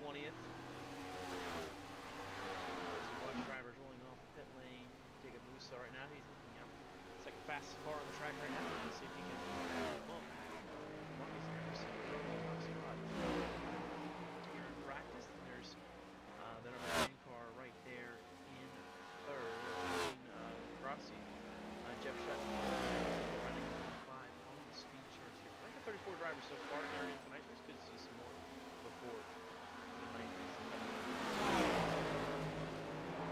20th. Watch drivers rolling off the pit lane. Jacob Musa right now, he's second fastest car on the track right now. Let's see if he can bump Marcus Anderson here in practice. And there's the number 9 car right there in third. Rossi. Jeff Shutt running 5 on the speed charts here. I think the 34 drivers so far here tonight. There's good to see some more before the night is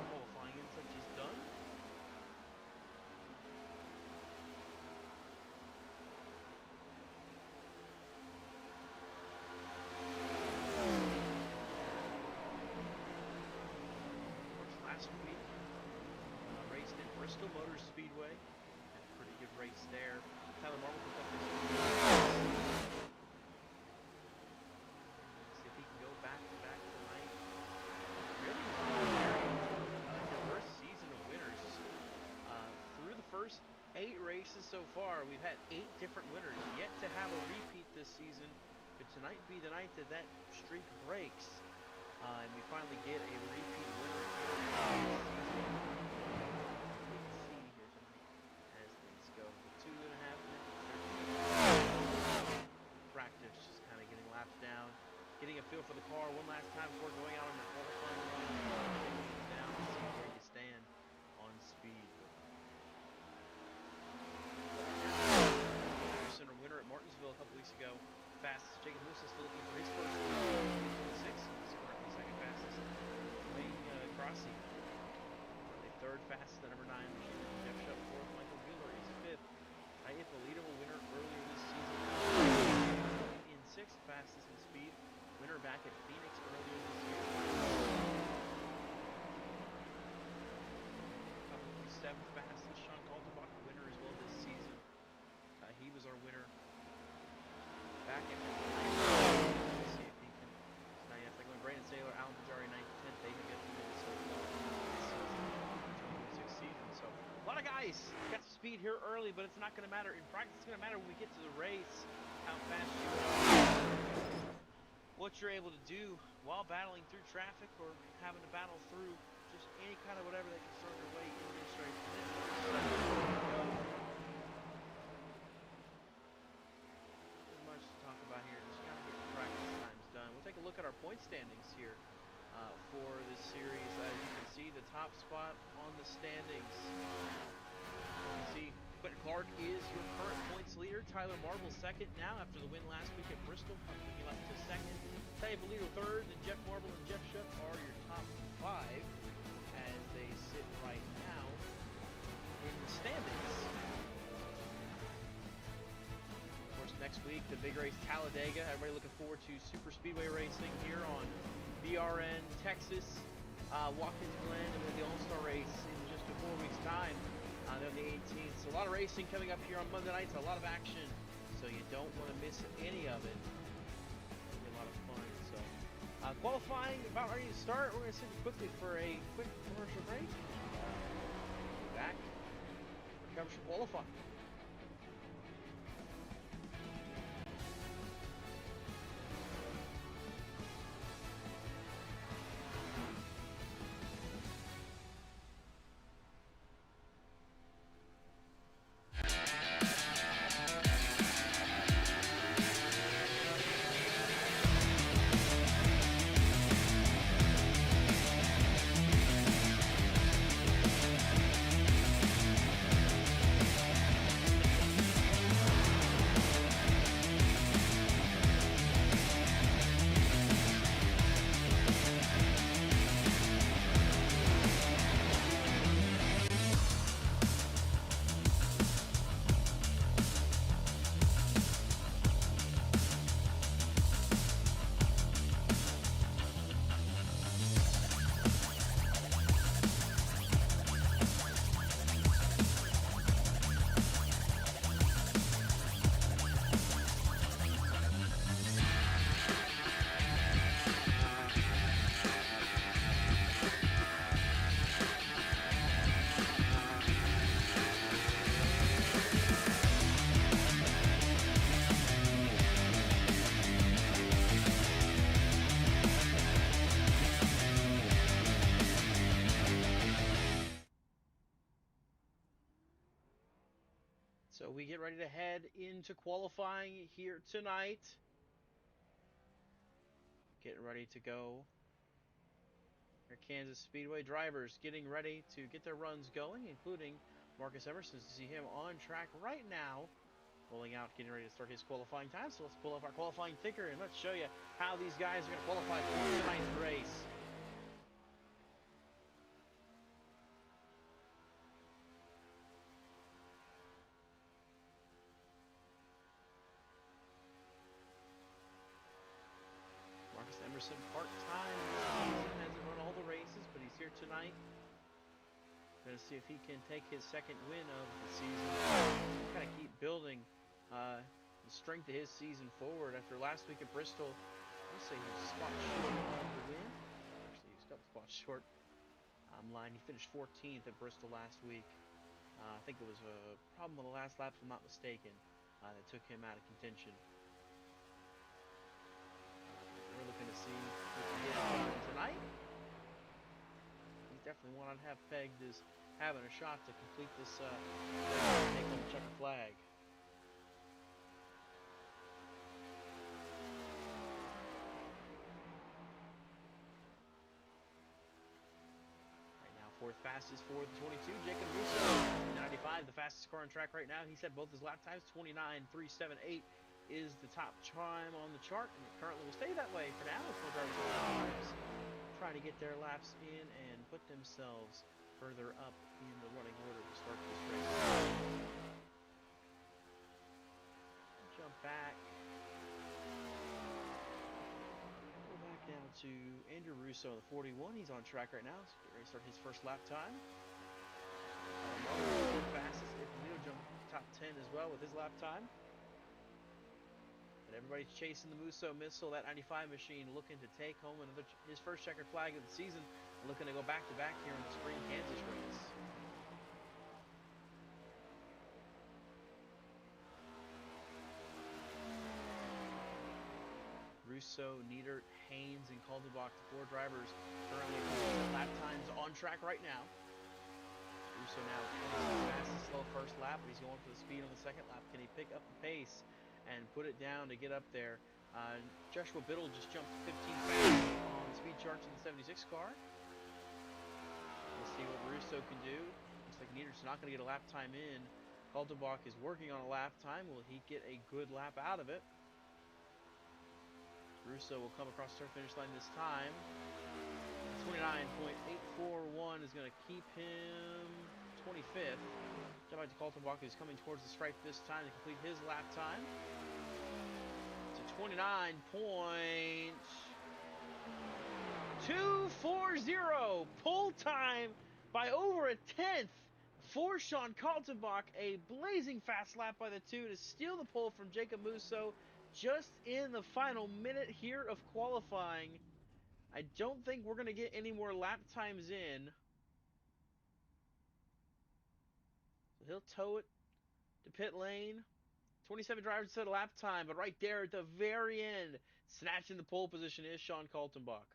qualifying in such is done. Last week, raced in Bristol Motor Speedway. Had a pretty good race there. Tyler Marble picked up this one. See if he can go back-to-back tonight. Really very diverse season of winners. Through the first 8 races so far, we've had 8 different winners. Yet to have a repeat this season. Could tonight be the night that that streak breaks? And we finally get a repeat winner here. We can see here tonight as things go. 2.5 minutes. Practice, just kind of getting laps down, getting a feel for the car one last time before going out on the qualifying run. Down to see where you stand on speed. Anderson, a winner at Martinsville a couple weeks ago. Fastest. Jacob Musa still looking for his first 26. He's currently second fastest. Wayne Crossi, the third fastest at number 9. Jeff Shutt fourth. Michael Wheeler is fifth. Ippolito, a winner earlier this season. In sixth, fastest in speed. Winner back at Phoenix earlier this year. Probably seventh fastest. Sean Kaltenbach, winner as well this season. He was our winner back in let's see if he can. Not yet. They're going Brandon Saylor, Alan Pajari, 9th, 10th. They can get the Minnesota season. So a lot of guys got some speed here early, but it's not going to matter in practice. It's going to matter when we get to the race how fast you are, what you're able to do while battling through traffic or having to battle through just any kind of whatever that can throw your way in this race. Much to talk about here. Just got to get the practice times done. We'll take a look at our point standings here for this series. As you can see, the top spot on the standings. You can see Quentin Clark is your current points leader. Tyler Marble second now after the win last week at Bristol. He left to second. Taya Bolito third, and Jeff Marble and Jeff Shutt are your top 5 as they sit right now in the standings. Next week, the big race, Talladega. Everybody looking forward to super speedway racing here on BRN, Texas, Watkins Glen, and then the All-Star race in just 4 weeks' time on the 18th. So a lot of racing coming up here on Monday nights, a lot of action. So you don't want to miss any of it. It'll be a lot of fun. So qualifying about ready to start. We're going to sit quickly for a quick commercial break. We'll be back for commercial qualifying. get ready to head into qualifying here tonight. Getting ready to go. Our Kansas Speedway drivers getting ready to get their runs going, including Marcus Emerson, to see him on track right now. Rolling out, getting ready to start his qualifying time. So let's pull up our qualifying ticker and let's show you how these guys are going to qualify for tonight's race. Marcus Emerson, part-time this season, hasn't run all the races, but he's here tonight. Going to see if he can take his second win of the season. Kind of keep building the strength of his season forward. After last week at Bristol, let's say he was a spot short of the win. Actually, he was a couple spots short. He finished 14th at Bristol last week. I think it was a problem on the last lap, if I'm not mistaken, that took him out of contention. We're looking to see what he gets done tonight. He's definitely one I'd have pegged as having a shot to complete this take home the checker flag. Right now, fourth fastest for the 22, Jacob Russo. 95, the fastest car on track right now. He set both his lap times. 29.378 is the top time on the chart, and it currently will stay that way for now. With no drivers trying to get their laps in and put themselves further up in the running order to start this race. Jump back. Go back now to Andrew Russo, the 41. He's on track right now. So get ready to start his first lap time. Fastest. If jump top 10 as well with his lap time. And everybody's chasing the Musso missile, that 95 machine, looking to take home his first checkered flag of the season, looking to go back-to-back here in the spring Kansas race. Russo, Niedert, Haynes, and Kaltenbach, the four drivers currently lap times on track right now. Russo now fastest slow first lap, but he's going for the speed on the second lap. Can he pick up the pace and put it down to get up there? Joshua Biddle just jumped 15 fast on the speed charts in the 76 car. We'll see what Russo can do. Looks like Niedert's not going to get a lap time in. Kaltenbach is working on a lap time. Will he get a good lap out of it? Russo will come across the start-finish line this time. 29.841 is going to keep him 25th. Jump back to Kaltenbach, who's coming towards the stripe this time to complete his lap time. To 29.240. Pull time by over a tenth for Sean Kaltenbach. A blazing fast lap by the two to steal the pole from Jacob Musso just in the final minute here of qualifying. I don't think we're going to get any more lap times in. So he'll tow it to pit lane. 27 drivers set a lap time, but right there at the very end, snatching the pole position is Sean Kaltenbach.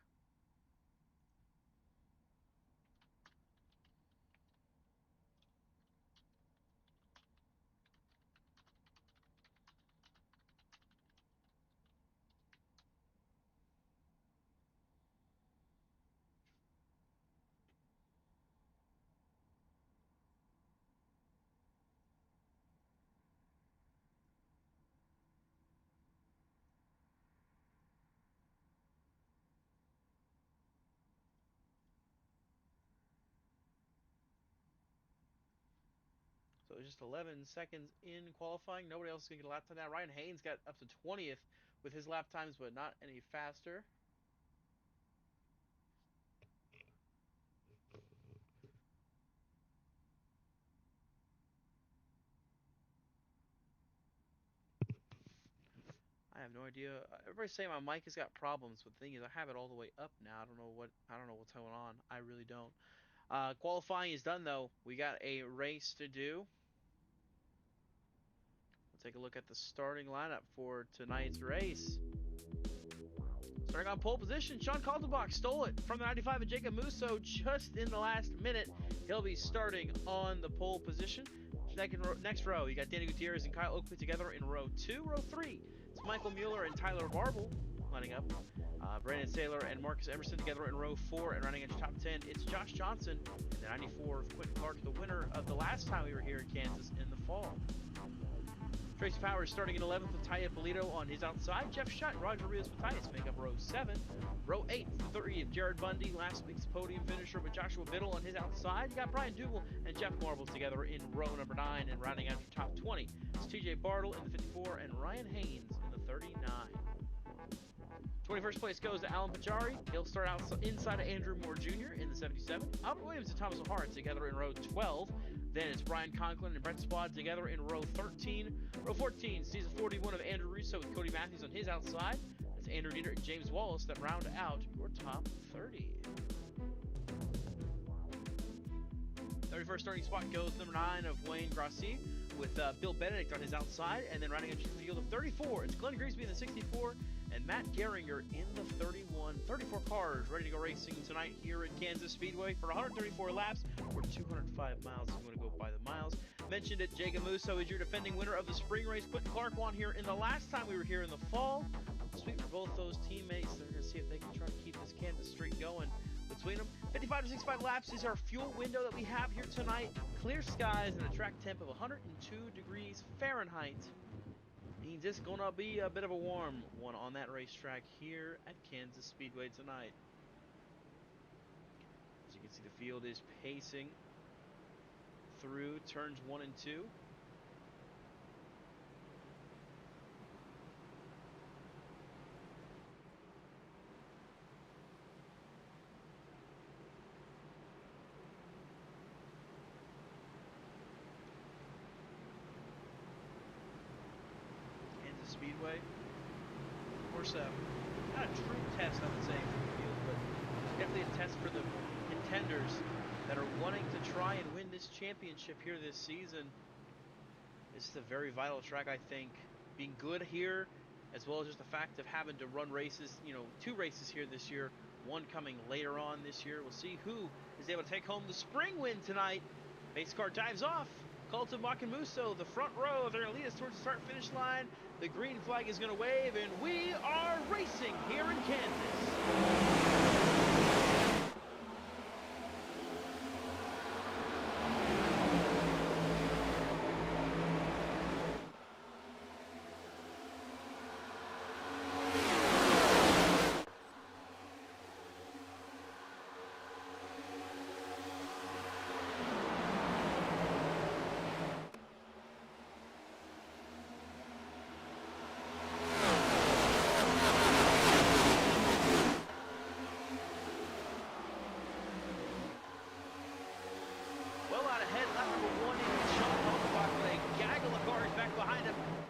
So it's just 11 seconds in qualifying. Nobody else is going to get a lap time now. Ryan Haynes got up to 20th with his lap times, but not any faster. I have no idea. Everybody's saying my mic has got problems, but the thing is, I have it all the way up now. I don't know what's going on. I really don't. Qualifying is done though. We got a race to do. We'll take a look at the starting lineup for tonight's race. Starting on pole position, Sean Kaltenbach stole it from the 95 of Jacob Musso just in the last minute. He'll be starting on the pole position. next row, you got Danny Gutierrez and Kyle Oakley together in row 2. Row 3, it's Michael Mueller and Tyler Barble lining up. Brandon Saylor and Marcus Emerson together in row 4, and running into top 10, it's Josh Johnson and the 94 of Quentin Clark, the winner of the last time we were here in Kansas in the fall. Tracy Powers starting in 11th with Ty Ippolito on his outside. Jeff Shutt and Roger Rios Matthias make up row 7. Row 8, 3 of Jared Bundy, last week's podium finisher with Joshua Biddle on his outside. You got Brian Dougal and Jeff Marbles together in row number 9, and rounding out your top 20. It's TJ Bartle in the 54 and Ryan Haynes in the 39. 21st place goes to Alan Pajari. He'll start out inside of Andrew Moore Jr. in the 77. Albert Williams and Thomas O'Hara together in row 12. Then it's Brian Conklin and Brett Spad together in row 13. Row 14, season 41 of Andrew Russo with Cody Matthews on his outside. That's Andrew Dieter and James Wallace that round out your top 30. 31st starting spot goes number 9 of Wayne Grassi with Bill Benedict on his outside. And then rounding out your field of 34, it's Glenn Grigsby in the 64 and Matt Geringer in the 31. 34 cars ready to go racing tonight here at Kansas Speedway for 134 laps or 205 miles if you want to go by the miles. Mentioned it, Jay Gamuso is your defending winner of the spring race. Quentin Clark won here in the last time we were here in the fall. Sweet for both those teammates. They're going to see if they can try to keep this Kansas streak going between them. 55 to 65 laps is our fuel window that we have here tonight. Clear skies and a track temp of 102 degrees Fahrenheit. Means it's going to be a bit of a warm one on that racetrack here at Kansas Speedway tonight. As you can see, the field is pacing through turns 1 and 2. Speedway. Of course, not a true test, I would say, for the field, but definitely a test for the contenders that are wanting to try and win this championship here this season. This is a very vital track, I think. Being good here, as well as just the fact of having to run races, 2 races here this year, one coming later on this year. We'll see who is able to take home the spring win tonight. Base car dives off. Colton Makamuso, the front row, they're going to lead us towards the start-finish line. The green flag is going to wave, and we are racing here in Kansas.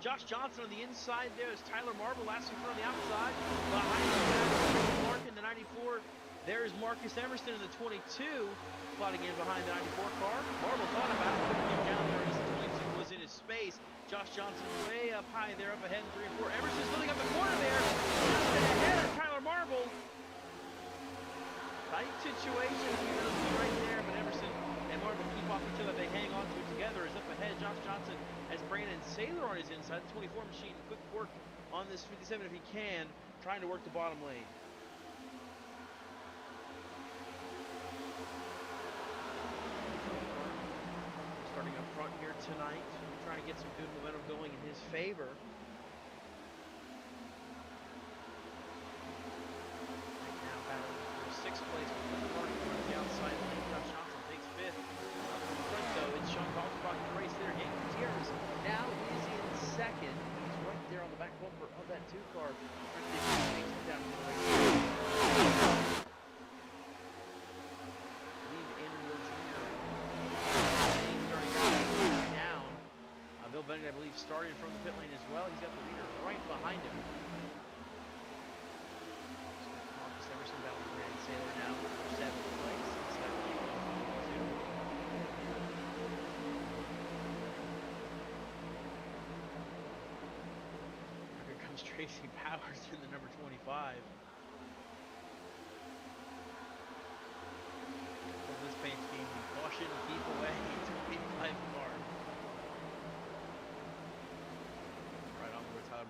Josh Johnson on the inside there is Tyler Marble, last week on the outside. Behind him, Clark in the 94. There's Marcus Emerson in the 22, plotting in behind the 94 car. Marble thought about it, couldn't get down there as the 22 was in his space. Josh Johnson way up high there, up ahead in 3 and 4. Emerson's filling up the corner there, just ahead of Tyler Marble. Tight situation here, right there, but Emerson and Marble keep off each other. They hang on to it together. Is up ahead. Josh Johnson has Brandon Saylor on his inside. The 24 machine, quick work on this 57 if he can, trying to work the bottom lane. Starting up front here tonight, trying to get some good momentum going in his favor. Right now, battling for 6th place with the Clark on the outside lane. Josh Johnson takes 5th. Up in front, though, it's Sean Kaltenbach in the race there. Hank Gutierrez now is in 2nd. He's right there on the back bumper of that 2 car. Trying to get his down the race. Bill Bennett, I believe, started from the pit lane as well. He's got the leader right behind him. Marcus Emerson battling Brandon Saylor now for 7th place. Here comes Tracy Powers in the number 25. This paint scheme, caution, keep away, 25 car.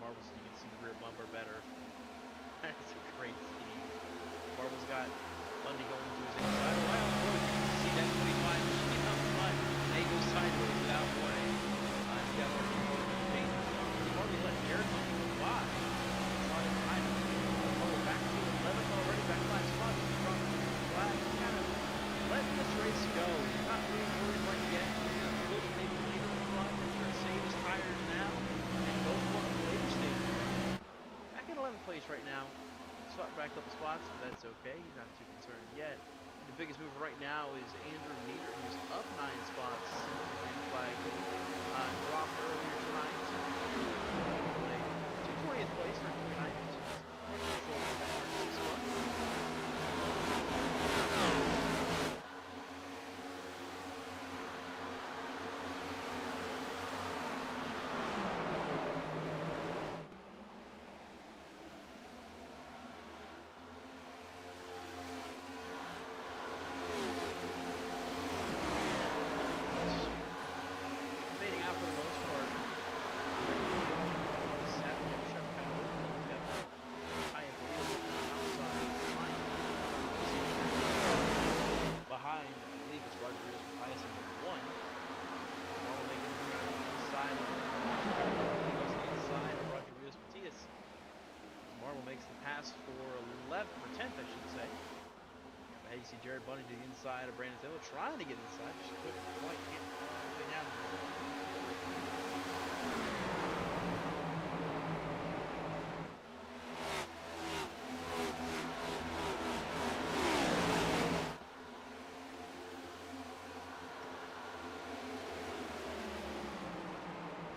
Marbles so you can see the rear bumper better. That's a great scheme. Marbles got Bundy going to his inside. Oh, wow, you can see that 25 machine up front. And he goes sideways without warning. He's got more control than the paint. He's already let Jared Bundy go by. Trying to find him. Oh, back to 11th already. Back last spot. He's from flat. He's kind of letting this race go. He's not really worried right yet. He's going to put maybe later in the run. He's going to save his tires now and go for the later stage. Back in 11th place right now. Swap back a couple spots, but that's okay. He's not too concerned yet. The biggest mover right now is Andrew Meter, who's up 9 spots. And flag dropped earlier tonight. 20th place for 29th. Jared Bundy to the inside of Brandon Taylor, trying to get inside, just couldn't quite get anything out of it.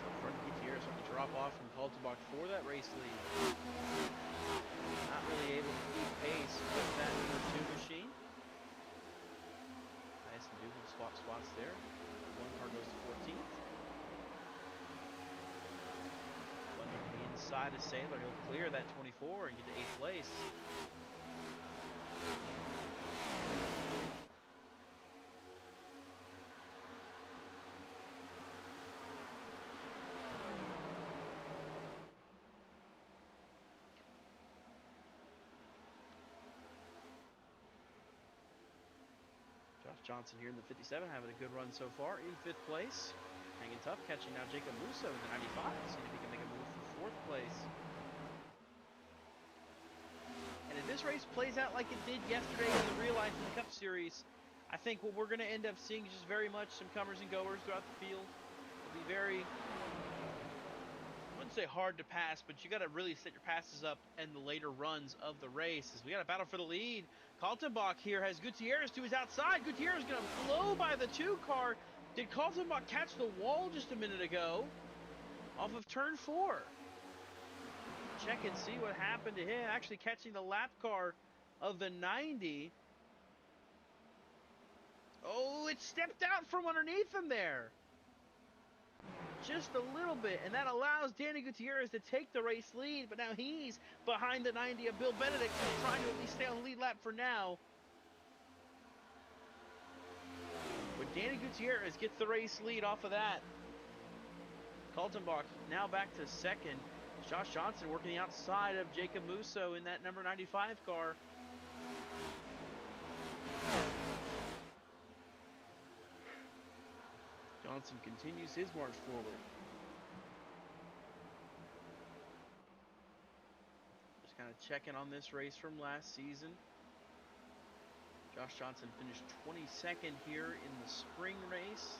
So front Gutierrez starting to drop off from Kaltenbach for that race lead. Not really able to keep pace with that number 2 machine. Swap spots there. One car goes to 14th. Bundy on the inside of Saylor. He'll clear that 24 and get to 8th place. Johnson here in the 57, having a good run so far in 5th place. Hanging tough, catching now Jacob Musso in the 95. See if he can make a move for 4th place. And if this race plays out like it did yesterday in the Real Life in the Cup Series, I think what we're going to end up seeing is just very much some comers and goers throughout the field. It'll be very, I wouldn't say hard to pass, but you got to really set your passes up in the later runs of the race. As we got a battle for the lead. Kaltenbach here has Gutierrez to his outside. Gutierrez going to blow by the 2 car. Did Kaltenbach catch the wall just a minute ago? Off of turn 4. Check and see what happened to him. Actually catching the lap car of the 90. Oh, it stepped out from underneath him there. Just a little bit, and that allows Danny Gutierrez to take the race lead, but now he's behind the 90 of Bill Benedict, who's trying to at least stay on the lead lap for now. But Danny Gutierrez gets the race lead off of that. Kaltenbach now back to 2nd. Josh Johnson working the outside of Jacob Musso in that number 95 car. Johnson continues his march forward. Just kind of checking on this race from last season. Josh Johnson finished 22nd here in the spring race.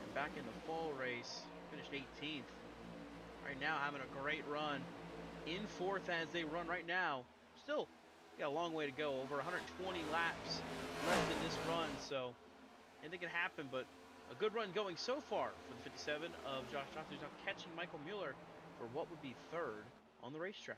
And back in the fall race, finished 18th. Right now having a great run. In 4th as they run right now. Still got a long way to go. Over 120 laps left in this run. So anything can happen, but a good run going so far for the 57 of Josh Johnson, who's now catching Michael Mueller for what would be 3rd on the racetrack.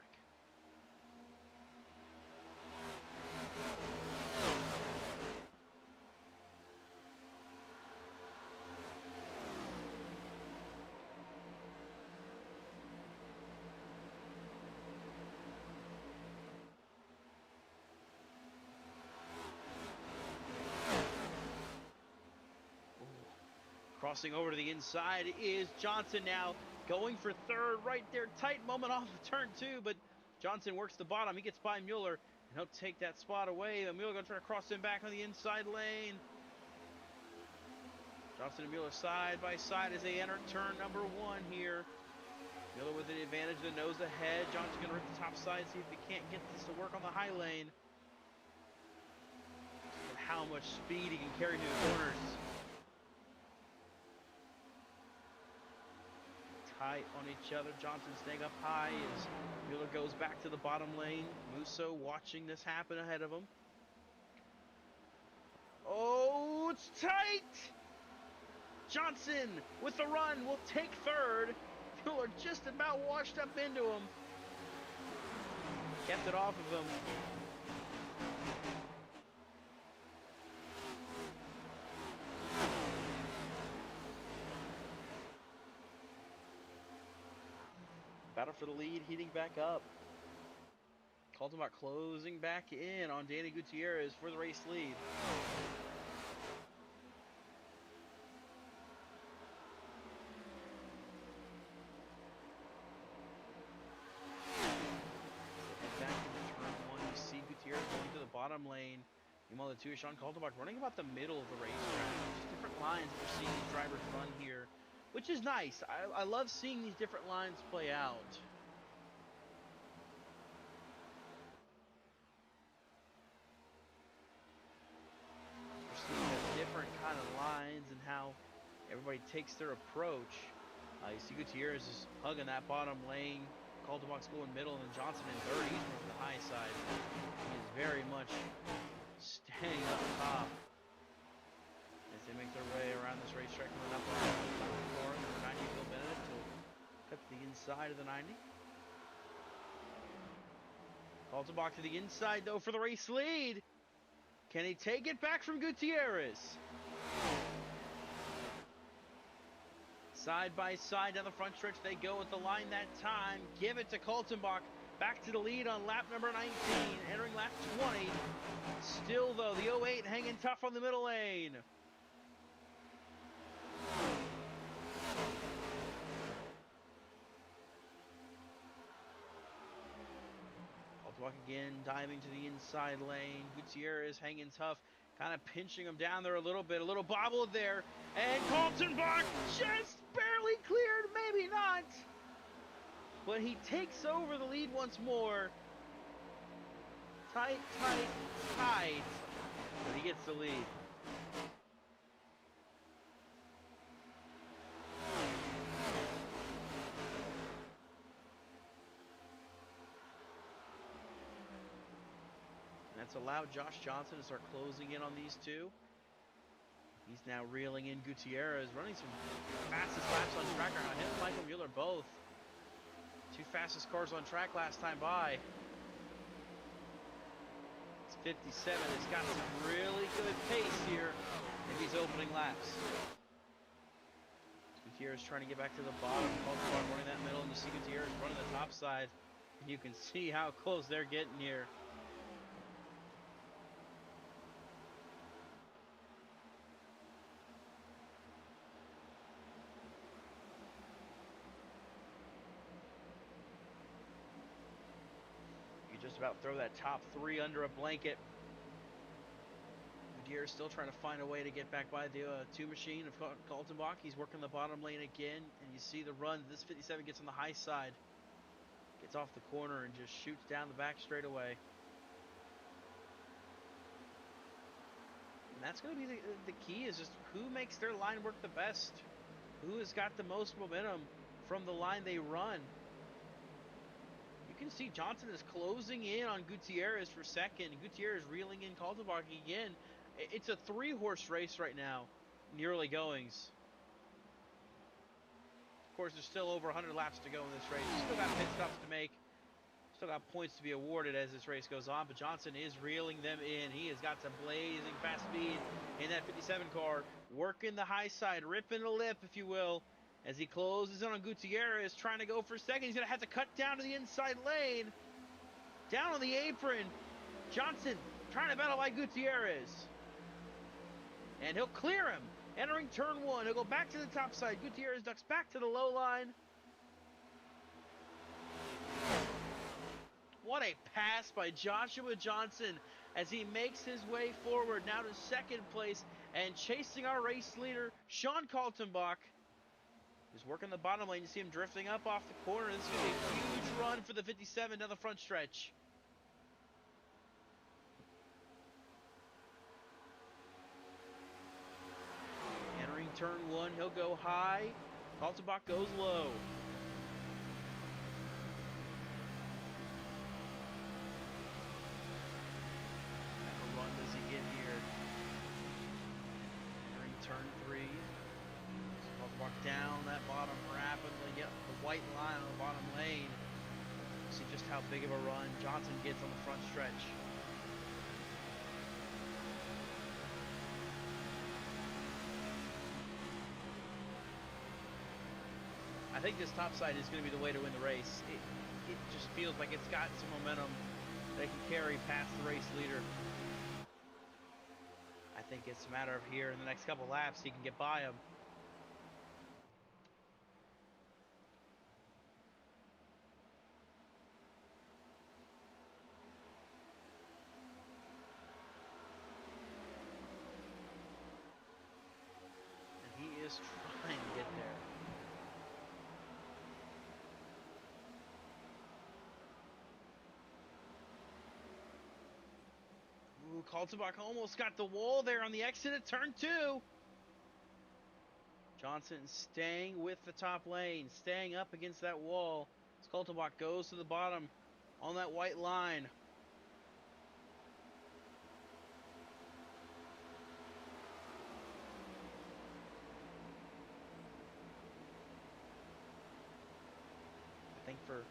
Crossing over to the inside is Johnson now. going for third right there. Tight moment off of turn 2, but Johnson works the bottom. He gets by Mueller, and he'll take that spot away. Mueller going to try to cross him back on the inside lane. Johnson and Mueller side by side as they enter turn number 1 here. Mueller with the advantage, the nose ahead. Johnson's going to rip the top side, see if he can't get this to work on the high lane. And how much speed he can carry through the corners. Tight on each other. Johnson staying up high as Mueller goes back to the bottom lane. Musso watching this happen ahead of him. Oh, it's tight! Johnson with the run will take third. Mueller just about washed up into him. Kept it off of him. Battle for the lead heating back up. Kaltenbach closing back in on Danny Gutierrez for the race lead. Back into turn 1, you see Gutierrez going to the bottom lane. Meanwhile, the 2 Sean Kaltenbach running about the middle of the racetrack. Just different lines that we're seeing these drivers run here, which is nice. I love seeing these different lines play out. We're seeing the different kind of lines and how everybody takes their approach. You see Gutierrez is hugging that bottom lane. Kaltenbach's going middle, and then Johnson in third. He's moving the high side. He is very much staying up top as they make their way around this racetrack. Coming up on the car, number 90, Bill Benedict will cut to the inside of the 90. Kaltenbach to the inside, though, for the race lead. Can he take it back from Gutierrez? Side by side down the front stretch they go with the line that time. Give it to Kaltenbach. Back to the lead on lap number 19. Entering lap 20. Still, though, the 08 hanging tough on the middle lane. Kaltenbach again diving to the inside lane. Gutierrez hanging tough. Kind of pinching him down there a little bit. A little bobble there. And Kaltenbach just barely cleared. Maybe not. But he takes over the lead once more. Tight, tight, tight. But he gets the lead. That's allowed Josh Johnson to start closing in on these two. He's now reeling in Gutierrez, running some fastest laps on track right now. Him and Michael Mueller both. 2 fastest cars on track last time by. It's 57. It's got some really good pace here in these opening laps. Gutierrez trying to get back to the bottom. Kaltenbach running that middle, and you see Gutierrez running the top side. And you can see how close they're getting here. Just about throw that top 3 under a blanket. Gutierrez still trying to find a way to get back by the 2 machine of Kaltenbach. He's working the bottom lane again, and you see the run. This 57 gets on the high side, gets off the corner, and just shoots down the back straightaway. And that's going to be the key, is just who makes their line work the best. Who has got the most momentum from the line they run. You can see Johnson is closing in on Gutierrez for second. Gutierrez reeling in Kaltenbach again. It's a 3-horse race right now in the early goings. Of course, there's still over 100 laps to go in this race. Still got pit stops to make. Still got points to be awarded as this race goes on. But Johnson is reeling them in. He has got some blazing fast speed in that 57 car. Working the high side, ripping the lip, if you will. As he closes in on Gutierrez, trying to go for second. He's going to have to cut down to the inside lane. Down on the apron. Johnson trying to battle by Gutierrez. And he'll clear him. Entering turn 1. He'll go back to the top side. Gutierrez ducks back to the low line. a pass by Joshua Johnson as he makes his way forward now to second place and chasing our race leader, Sean Kaltenbach. He's working the bottom lane. You see him drifting up off the corner. This is going to be a huge run for the 57 down the front stretch. Entering turn 1, he'll go high. Kaltenbach goes low. What run does he get here? Entering turn 3. Kaltenbach down that bottom rapidly. Yep, the white line on the bottom lane. See just how big of a run Johnson gets on the front stretch. I think this top side is going to be the way to win the race. It just feels like it's got some momentum that can carry past the race leader. I think it's a matter of here in the next couple laps he can get by him. And he is trying to get there. Ooh, Kaltenbach almost got the wall there on the exit at turn 2. Johnson staying with the top lane, staying up against that wall. As Kaltenbach goes to the bottom on that white line. I think for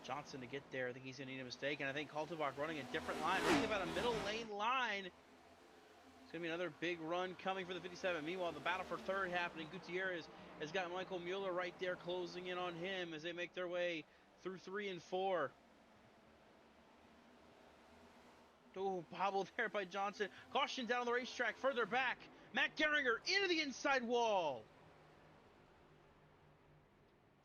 Johnson to get there, I think he's going to need a mistake, and I think Kaltenbach running a different line, running about a middle lane line. It's going to be another big run coming for the 57. Meanwhile, the battle for third happening. Gutierrez has got Michael Mueller right there closing in on him as they make their way through 3 and 4. Oh, bobbled there by Johnson. Caution down the racetrack, further back. Matt Geringer into the inside wall.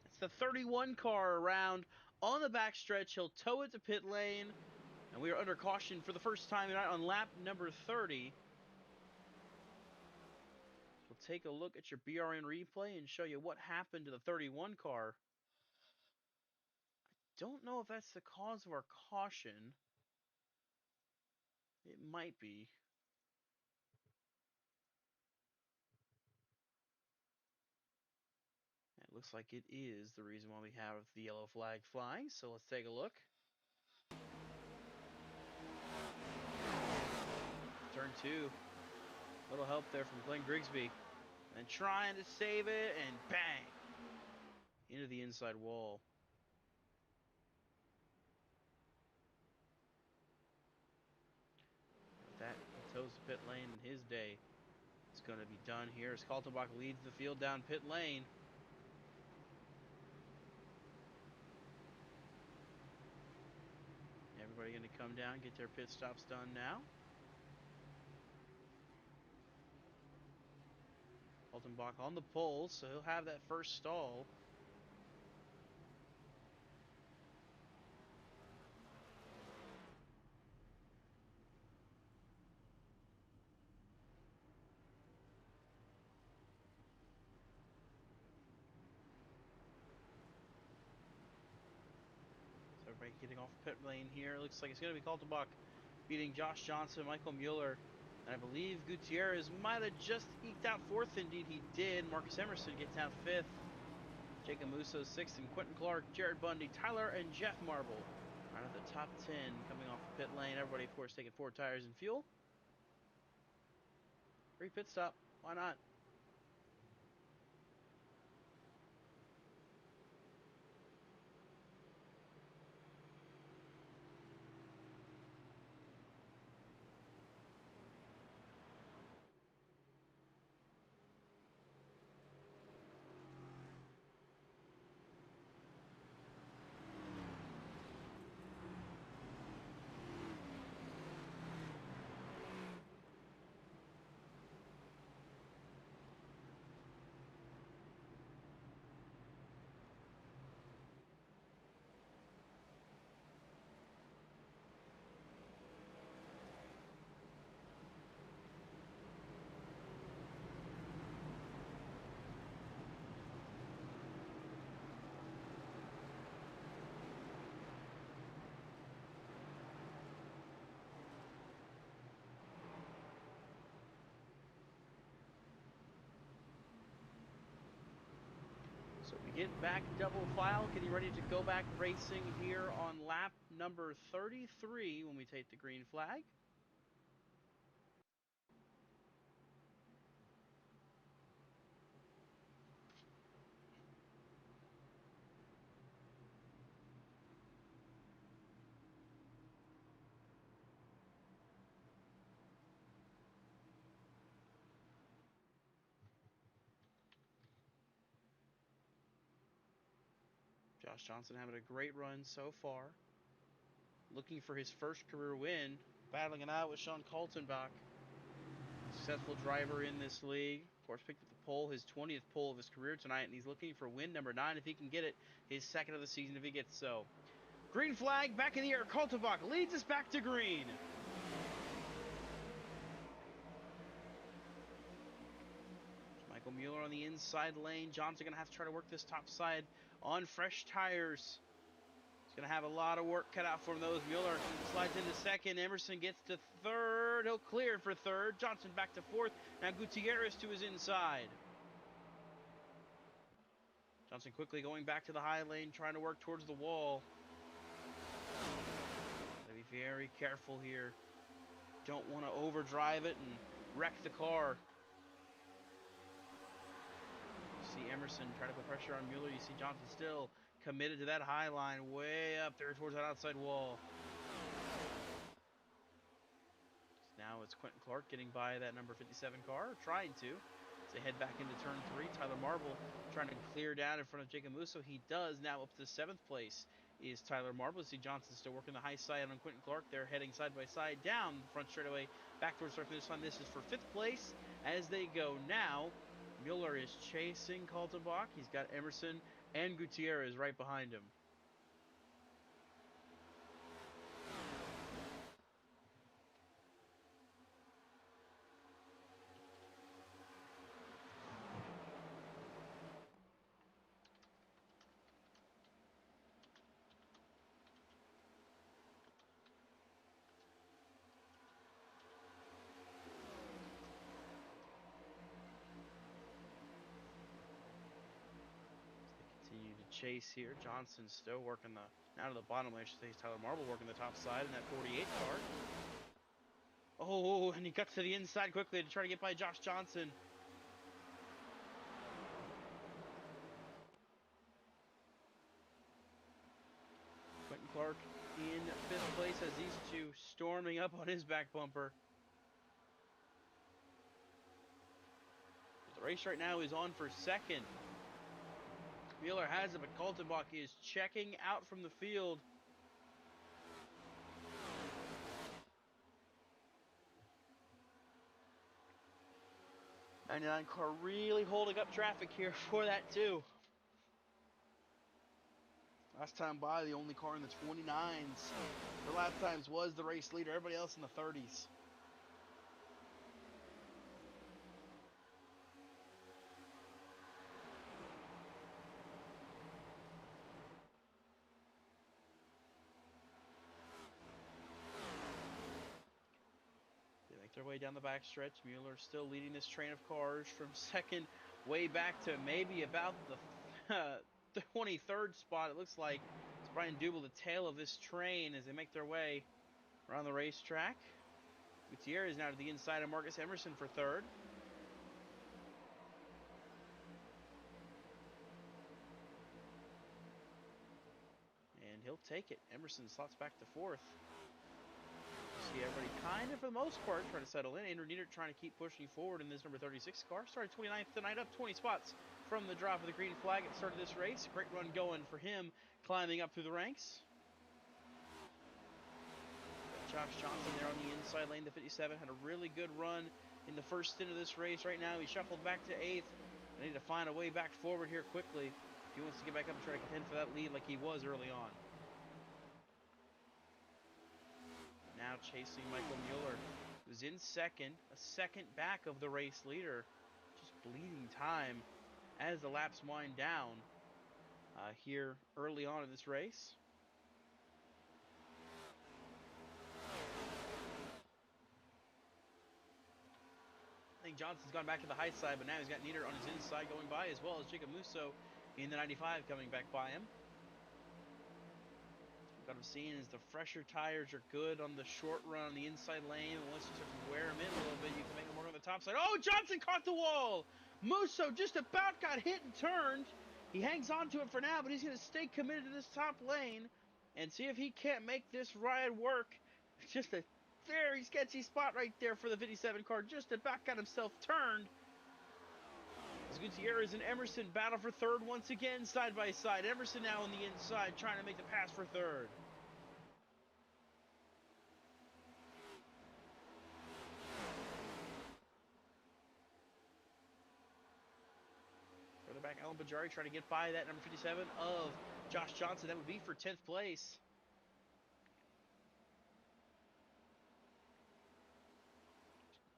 It's the 31 car around on the backstretch. He'll tow it to pit lane. And we are under caution for the first time tonight on lap number 30. We'll take a look at your BRN replay and show you what happened to the 31 car. I don't know if that's the cause of our caution. It might be. It looks like it is the reason why we have the yellow flag flying. So let's take a look. Turn 2. Little help there from Glenn Grigsby. And trying to save it, and bang! Into the inside wall. That toes the pit lane in his day. It's going to be done here as Kaltenbach leads the field down pit lane. Everybody going to come down, get their pit stops done now. Kaltenbach on the pole, so he'll have that first stall. So everybody getting off pit lane here. Looks like it's going to be Kaltenbach beating Josh Johnson, Michael Mueller, and I believe Gutierrez might have just eked out 4th. Indeed, he did. Marcus Emerson gets out 5th. Jacob Musso 6th, and Quentin Clark, Jared Bundy, Tyler, and Jeff Marble are at the top 10 coming off the pit lane. Everybody, of course, taking 4 tires and fuel. Free pit stop. Why not? get back double file, getting ready to go back racing here on lap number 33 when we take the green flag. Josh Johnson having a great run so far. Looking for his first career win, battling it out with Sean Kaltenbach. Successful driver in this league. Of course, picked up the pole, his 20th pole of his career tonight, and he's looking for win number 9 if he can get it, his second of the season if he gets so. Green flag, back in the air. Kaltenbach leads us back to green. Michael Mueller on the inside lane. Johnson going to have to try to work this top side on fresh tires. He's going to have a lot of work cut out for him, those. Mueller slides into second. Emerson gets to third. He'll clear for third. Johnson back to fourth. Now Gutierrez to his inside. Johnson quickly going back to the high lane, trying to work towards the wall. Gotta be very careful here. Don't want to overdrive it and wreck the car. You see Emerson try to put pressure on Mueller. You see Johnson still committed to that high line, way up there towards that outside wall. Now it's Quentin Clark getting by that number 57 car, trying to. As they head back into turn 3, Tyler Marble trying to clear down in front of Jacob Musso. He does. Now up to 7th place is Tyler Marble. You see Johnson still working the high side on Quentin Clark. They're heading side by side down the front straightaway back towards start finish line. This is for 5th place as they go now. Mueller is chasing Kaltenbach. He's got Emerson and Gutierrez right behind him. Continue to chase here. Johnson still working now to the bottom. I should say Tyler Marble working the top side in that 48 car. Oh, and he cuts to the inside quickly to try to get by Josh Johnson. Quentin Clark in 5th place as these two storming up on his back bumper. The race right now is on for 2nd. Mueller has it, but Kaltenbach is checking out from the field. '99 car really holding up traffic here for that too. Last time by, the only car in the 29s for lap times was the race leader. Everybody else in the 30s. They make their way down the backstretch. Mueller still leading this train of cars from 2nd way back to maybe about the 23rd spot. It looks like it's Brian Dubel, the tail of this train, as they make their way around the racetrack. Gutierrez now to the inside of Marcus Emerson for 3rd. And he'll take it. Emerson slots back to 4th. See everybody kind of, for the most part, trying to settle in. Andrew Niedert trying to keep pushing forward in this number 36 car. Started 29th tonight, up 20 spots from the drop of the green flag at the start of this race. Great run going for him, climbing up through the ranks. Josh Johnson there on the inside lane. The 57 had a really good run in the first stint of this race. Right now, he shuffled back to 8th. They need to find a way back forward here quickly if he wants to get back up and try to contend for that lead like he was early on. Now chasing Michael Mueller, who's in 2nd, a 2nd back of the race leader. Just bleeding time as the laps wind down here early on in this race. I think Johnson's gone back to the high side, but now he's got Nieder on his inside going by, as well as Jacob Musso in the 95 coming back by him. What I'm seeing is the fresher tires are good on the short run on the inside lane, and once you start to wear them in a little bit, you can make them work on the top side. Oh, Johnson caught the wall! Musso just about got hit and turned. He hangs on to it for now, but he's going to stay committed to this top lane and see if he can't make this ride work. It's just a very sketchy spot right there for the 57 car. Just about got himself turned. As Gutierrez and Emerson battle for third once again, side by side. Emerson now on the inside, trying to make the pass for third. Further back, Alan Bajari trying to get by that number 57 of Josh Johnson. That would be for 10th place.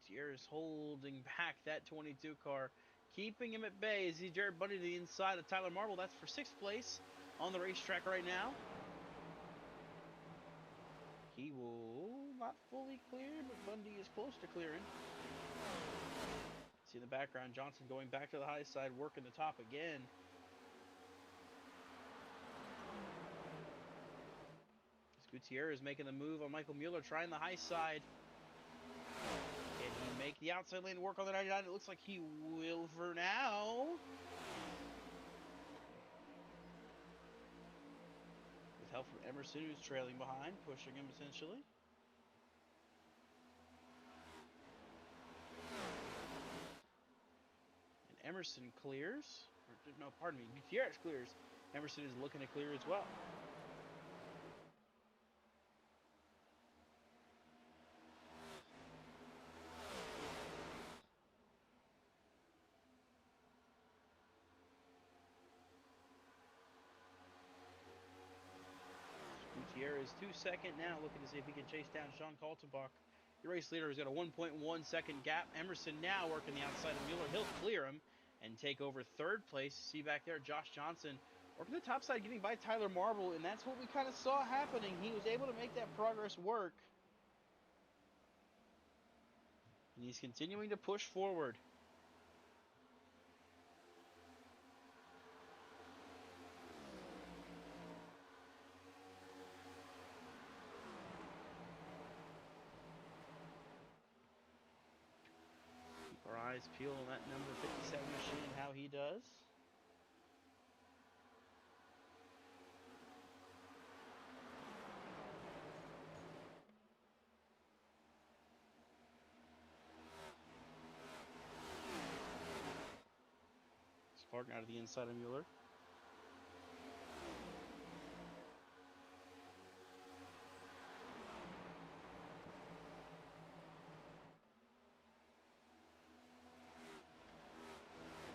Gutierrez holding back that 22 car, keeping him at bay as he Jared Bundy to the inside of Tyler Marble. That's for 6th place on the racetrack right now. He will not fully clear, but Bundy is close to clearing. See in the background, Johnson going back to the high side, working the top again. As Gutierrez making the move on Michael Mueller, trying the high side. Can he make the outside lane work on the 99? It looks like he will for now. With help from Emerson, who's trailing behind, pushing him essentially. And Emerson clears. No, pardon me. Gutierrez clears. Emerson is looking to clear as well. Gutierrez 2 second now, looking to see if he can chase down Sean Kaltenbach. The race leader has got a 1.1 second gap. Emerson now working the outside of Mueller. He'll clear him and take over third place. See back there, Josh Johnson working the top side, getting by Tyler Marble, and that's what we kind of saw happening. He was able to make that progress work. And he's continuing to push forward. Keep our eyes peeled on that number 57 machine, how he does. Spartan out of the inside of Mueller.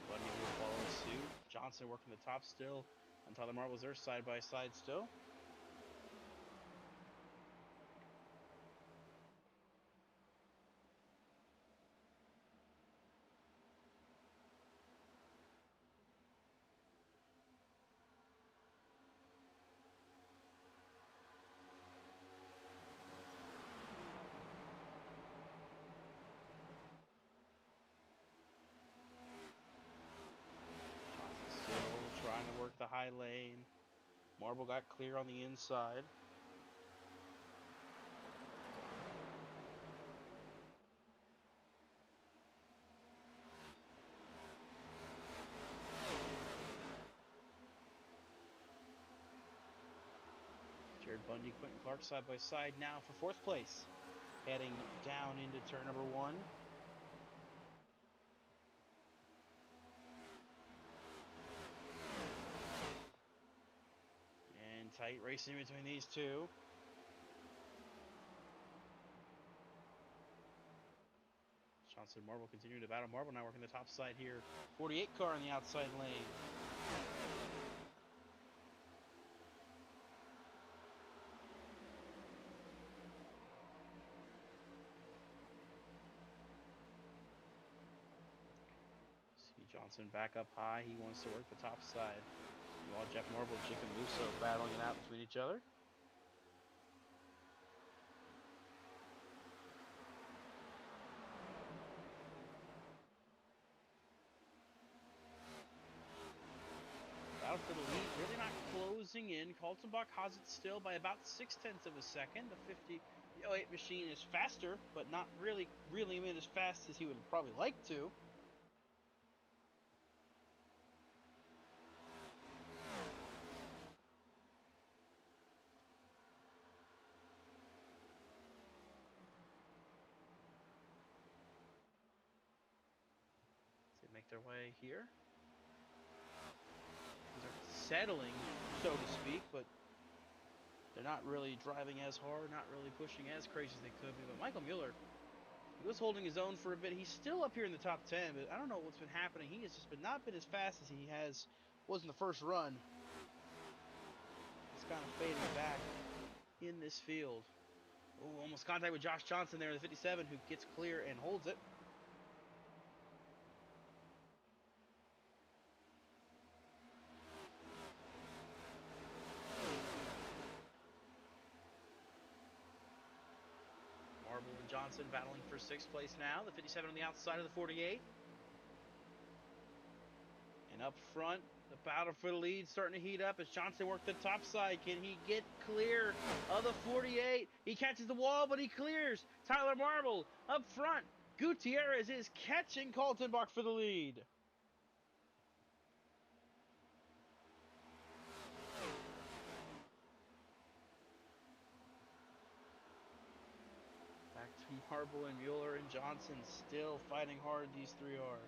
Bundy will follow suit. Johnson working the top still. And Tyler Marble's there side by side still. Trying to work the high lane. Marble got clear on the inside. Jared Bundy, Quentin Clark side by side now for 4th place. Heading down into turn number 1. Tight racing between these two. Johnson Marble continuing to battle. Marble now working the top side here. 48 car on the outside lane. See Johnson back up high. He wants to work the top side. While Jeff Marble and Chicken Musso battling it out between each other. in. Kaltenbach has it still by about 0.6 of a second. The 50.08 machine is faster, but not really as fast as he would probably like to. They make their way here. They're settling, so to speak, but they're not really driving as hard, not really pushing as crazy as they could be. But Michael Mueller, he was holding his own for a bit. He's still up here in the top 10, but I don't know what's been happening. He has just not been as fast as he was in the first run. It's kind of fading back in this field. Oh, almost contact with Josh Johnson there, the 57, who gets clear and holds it. Marble and Johnson battling for 6th place now. The 57 on the outside of the 48. And up front, the battle for the lead starting to heat up as Johnson works the top side. Can he get clear of the 48? He catches the wall, but he clears. Tyler Marble up front. Gutierrez is catching Kaltenbach for the lead. Back to Marble and Mueller and Johnson, still fighting hard, these three are.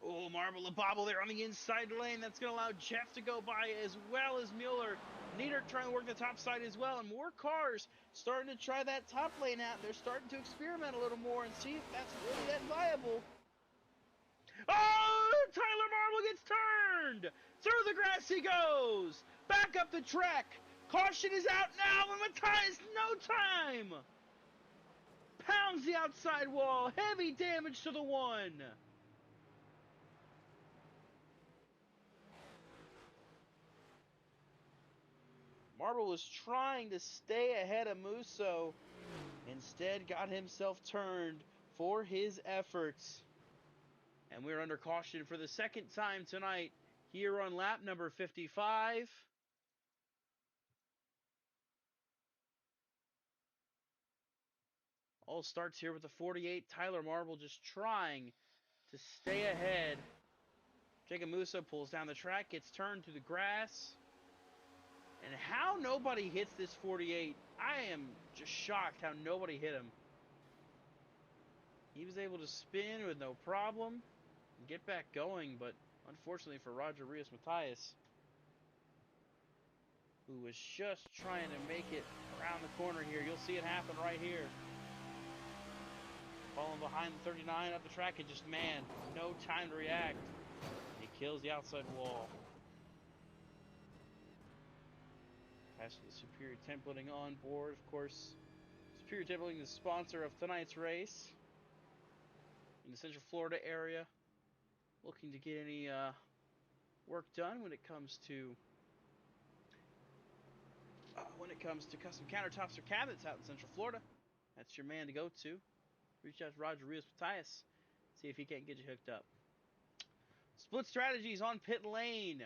Oh, Marble a bobble there on the inside lane. That's going to allow Jeff to go by as well as Mueller. Nieder trying to work the top side as well. And more cars starting to try that top lane out. They're starting to experiment a little more and see if that's really that viable. Oh, Tyler Marble gets turned. Through the grass he goes. Back up the track. Caution is out now, and Matthias, no time. Pounds the outside wall. Heavy damage to the one. Marble was trying to stay ahead of Musso. Instead, got himself turned for his efforts. And we're under caution for the second time tonight here on lap number 55. All starts here with the 48. Tyler Marble just trying to stay ahead. Jacob Musso pulls down the track, gets turned to the grass. And how nobody hits this 48, I am just shocked how nobody hit him. He was able to spin with no problem and get back going, but unfortunately for Roger Rios Matthias, who was just trying to make it around the corner here. You'll see it happen right here. Falling behind the 39 up the track and just, man, no time to react. He kills the outside wall. Pass for the Superior Templating on board, of course. Superior Templating, the sponsor of tonight's race. In the Central Florida area. Looking to get any work done when it comes to custom countertops or cabinets out in Central Florida. That's your man to go to. Reach out to Roger Rios Matthias. See if he can't get you hooked up. Split strategies on pit lane.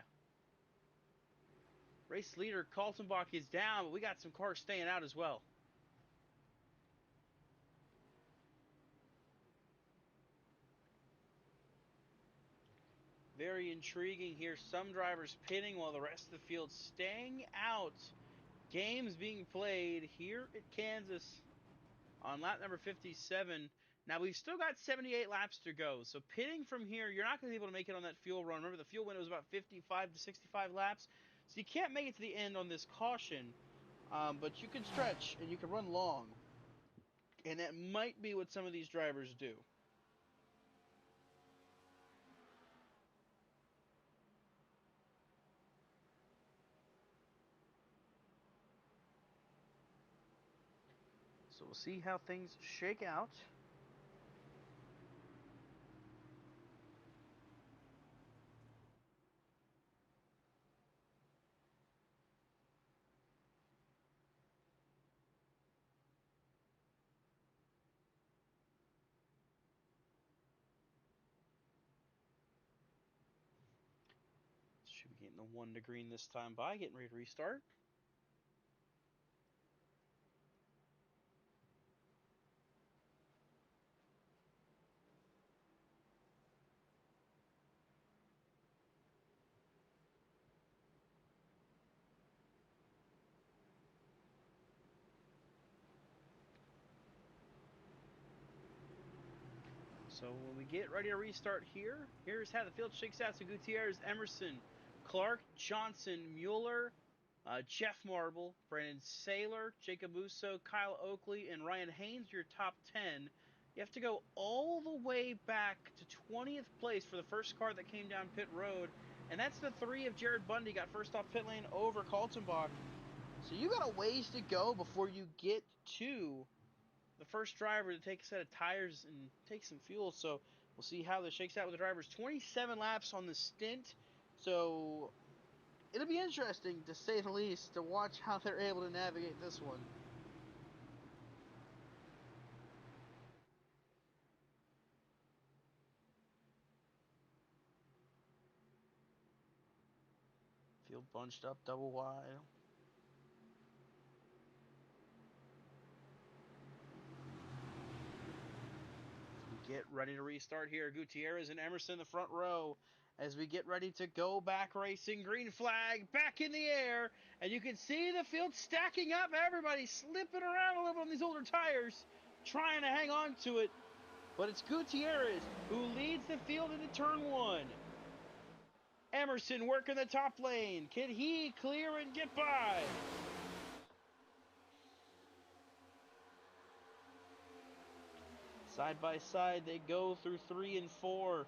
Race leader Kaltenbach is down, but we got some cars staying out as well. Very intriguing here. Some drivers pitting while the rest of the field staying out. Games being played here at Kansas on lap number 57. Now, we've still got 78 laps to go. So pitting from here, you're not going to be able to make it on that fuel run. Remember, the fuel window was about 55 to 65 laps. So you can't make it to the end on this caution. But you can stretch and you can run long. And that might be what some of these drivers do. So we'll see how things shake out. Getting the 1 to green this time by, getting ready to restart. So when we get ready to restart here, here's how the field shakes out. So Gutierrez, Emerson, Clark, Johnson, Mueller, Jeff Marble, Brandon Saylor, Jacob Uso, Kyle Oakley, and Ryan Haynes, your top 10. You have to go all the way back to 20th place for the first car that came down pit road, and that's the 3 of Jared Bundy, got first off pit lane over Kaltenbach. So you got a ways to go before you get to the first driver to take a set of tires and take some fuel. So we'll see how this shakes out with the drivers. 27 laps on the stint, so it'll be interesting, to say the least, to watch how they're able to navigate this one. Field bunched up double wide. Get ready to restart here. Gutierrez and Emerson in the front row as we get ready to go back racing. Green flag back in the air, and you can see the field stacking up. Everybody slipping around a little bit on these older tires, trying to hang on to it. But it's Gutierrez who leads the field into turn 1. Emerson working the top lane. Can he clear and get by? Side by side, they go through 3 and 4.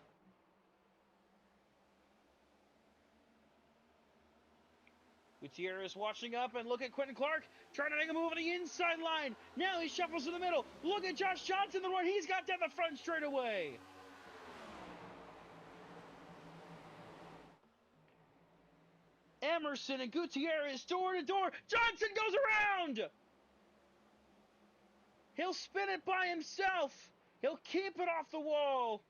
Gutierrez watching up, and look at Quentin Clark trying to make a move on the inside line. Now he shuffles in the middle. Look at Josh Johnson, the run he's got down the front straightaway. Emerson and Gutierrez door to door. Johnson goes around. He'll spin it by himself. He'll keep it off the wall.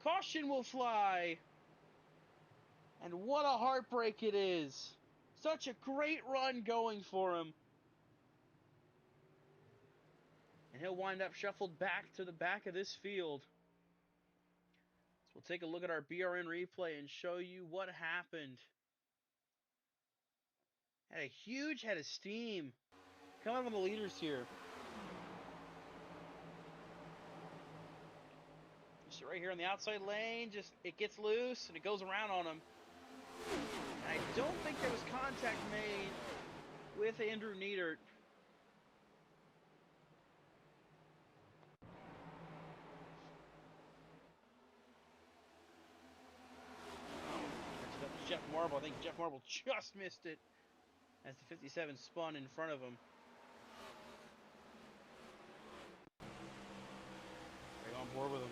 Caution will fly. And what a heartbreak it is. Such a great run going for him. And he'll wind up shuffled back to the back of this field. So we'll take a look at our BRN replay and show you what happened. Had a huge head of steam coming from the leaders here. You see right here on the outside lane, just it gets loose and it goes around on him. And I don't think there was contact made with Andrew Niedert. Jeff Marble. I think Jeff Marble just missed it as the 57 spun in front of him. Right on board with him.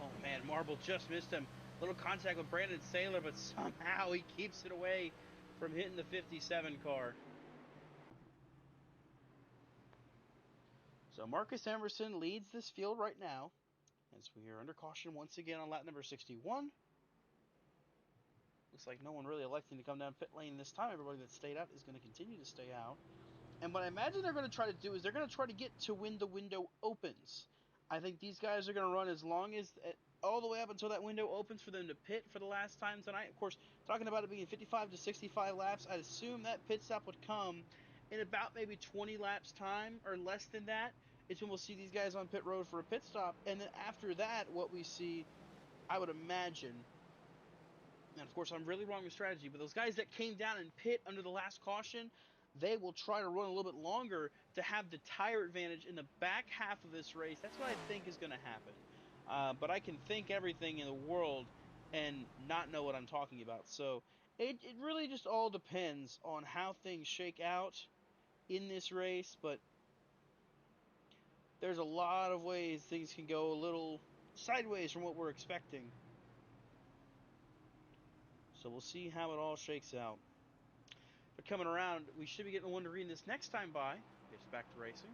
Oh man, Marble just missed him. Little contact with Brandon Saylor, but somehow he keeps it away from hitting the 57 car. So Marcus Emerson leads this field right now, as we are under caution once again on lap number 61. Looks like no one really electing to come down pit lane this time. Everybody that stayed out is going to continue to stay out. And what I imagine they're going to try to do is they're going to try to get to when the window opens. I think these guys are going to run as long as, all the way up until that window opens for them to pit for the last time tonight. Of course, talking about it being 55 to 65 laps, I'd assume that pit stop would come in about maybe 20 laps time or less than that. It's when we'll see these guys on pit road for a pit stop. And then after that, what we see, I would imagine, and of course I'm really wrong with strategy, but those guys that came down and pit under the last caution, they will try to run a little bit longer to have the tire advantage in the back half of this race. That's what I think is going to happen. But I can think everything in the world and not know what I'm talking about. So it really just all depends on how things shake out in this race. But there's a lot of ways things can go a little sideways from what we're expecting. So we'll see how it all shakes out. But coming around, we should be getting the 1 to green this next time by. Gets back to racing.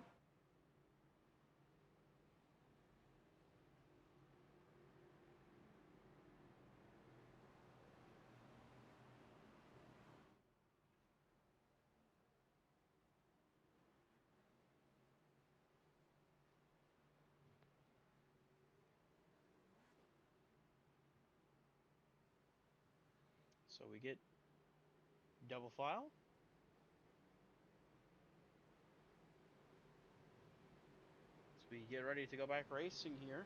So we get double file. As we get ready to go back racing here.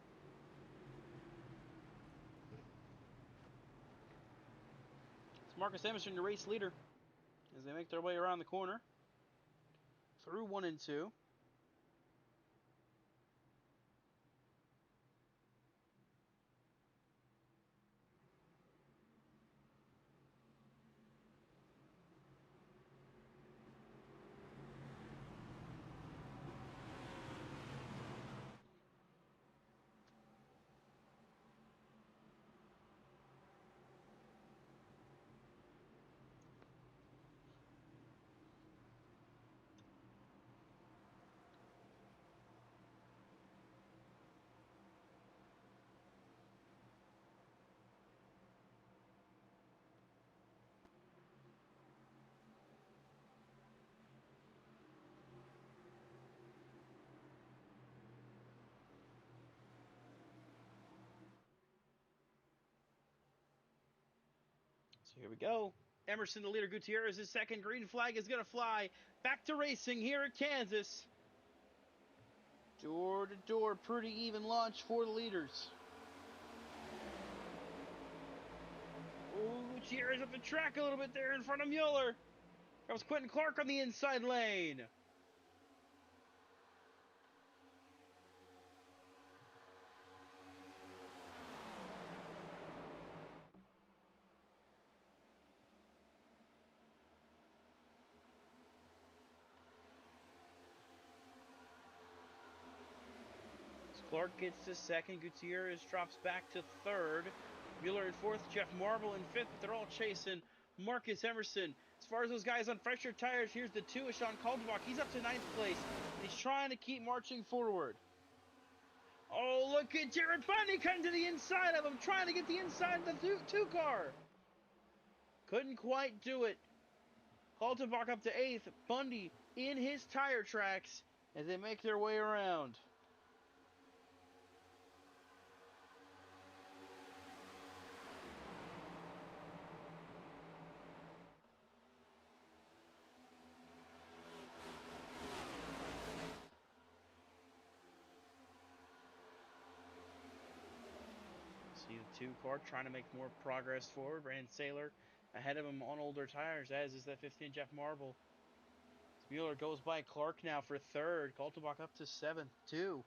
It's Marcus Emerson, the race leader, as they make their way around the corner through 1 and 2. So here we go. Emerson, the leader. Gutierrez is second. Green flag is going to fly. Back to racing here at Kansas. Door to door, pretty even launch for the leaders. Oh, Gutierrez up the track a little bit there in front of Mueller. That was Quentin Clark on the inside lane. Clark gets to second. Gutierrez drops back to third. Mueller in fourth. Jeff Marble in fifth, but they're all chasing Marcus Emerson. As far as those guys on fresher tires, here's the two of Sean Kaltenbach. He's up to ninth place. He's trying to keep marching forward. Oh, look at Jared Bundy cutting to the inside of him, trying to get the inside of the two car. Couldn't quite do it. Kaltenbach up to eighth. Bundy in his tire tracks as they make their way around. See the two car trying to make more progress forward. Brandon Saylor ahead of him on older tires, as is that 15 Jeff Marble. Mueller goes by Clark now for third. Kaltenbach up to seventh, too.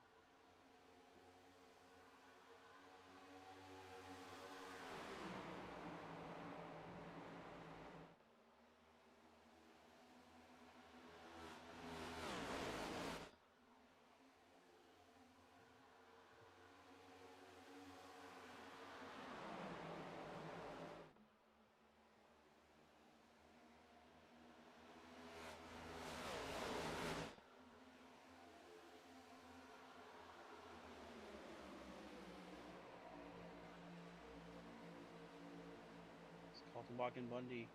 Kaltenbach and Bundy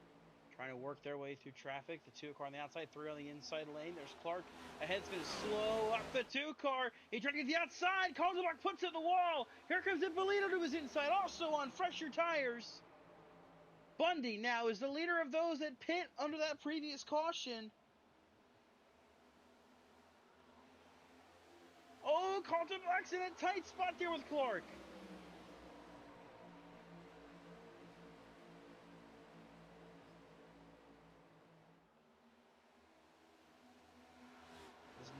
trying to work their way through traffic. The two car on the outside, three on the inside lane. There's Clark. Ahead's going to slow up the two car. He tried to get the outside. Kaltenbach puts it in the wall. Here comes Ippolito to his inside, also on fresher tires. Bundy now is the leader of those that pit under that previous caution. Oh, Kaltenbach's in a tight spot there with Clark.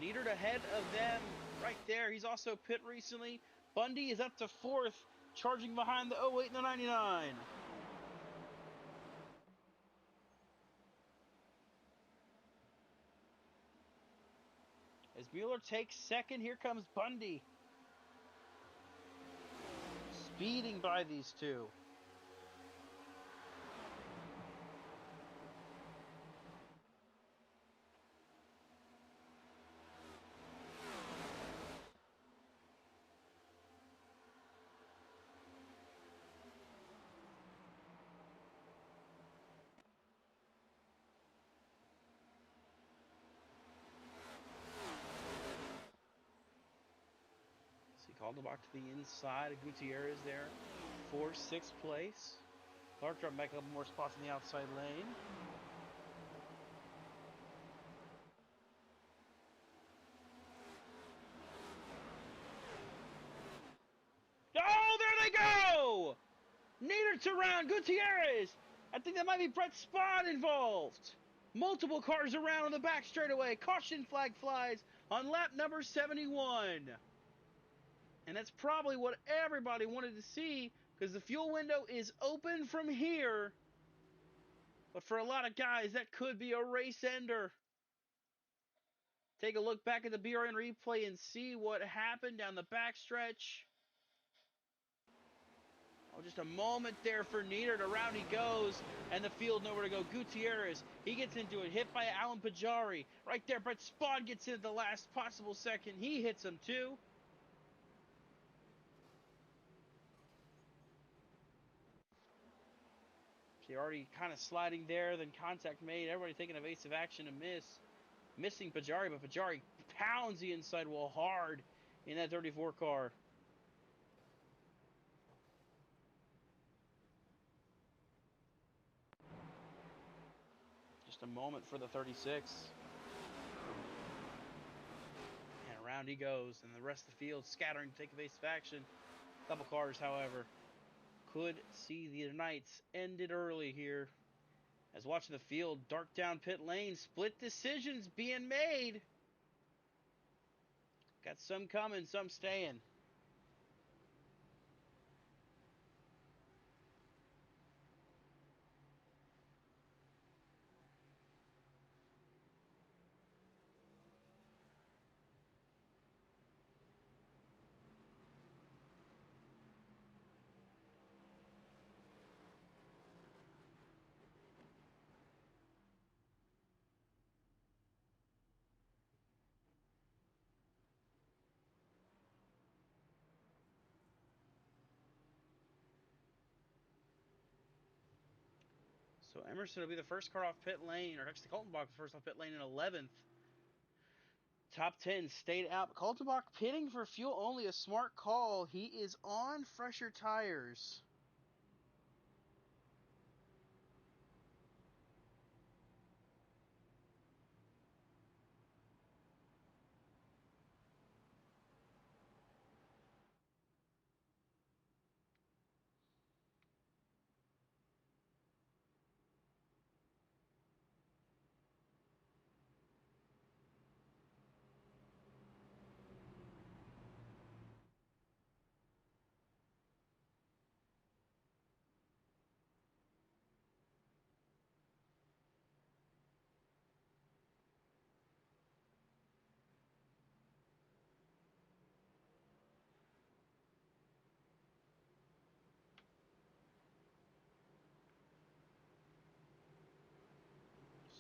Needard ahead of them right there. He's also pit recently. Bundy is up to fourth, charging behind the 08 and the 99. As Mueller takes second, here comes Bundy. Speeding by these two. So he called him back to the inside. Gutierrez there for sixth place. Clark dropping back a couple more spots in the outside lane. Oh, there they go! Nader's around Gutierrez. I think that might be Brett Spahn involved. Multiple cars around on the back straightaway. Caution flag flies on lap number 71. And that's probably what everybody wanted to see because the fuel window is open from here. But for a lot of guys, that could be a race ender. Take a look back at the BRN replay and see what happened down the backstretch. Oh, just a moment there for Nieder. Around he goes, and the field nowhere to go. Gutierrez, he gets into it, hit by Alan Pajari. Right there, Brett Spahn gets in at the last possible second. He hits him too. So already kind of sliding there, then contact made. Everybody taking evasive action to miss. Missing Pajari, but Pajari pounds the inside wall hard in that 34 car. Just a moment for the 36. And around he goes, and the rest of the field scattering to take evasive action. A couple cars, however, could see the Knights ended early here. As watching the field dart down pit lane, split decisions being made. Got some coming, some staying. So Emerson will be the first car off pit lane, or actually Kaltenbach the first off pit lane in 11th. Top 10 stayed out. Kaltenbach pitting for fuel only, a smart call. He is on fresher tires.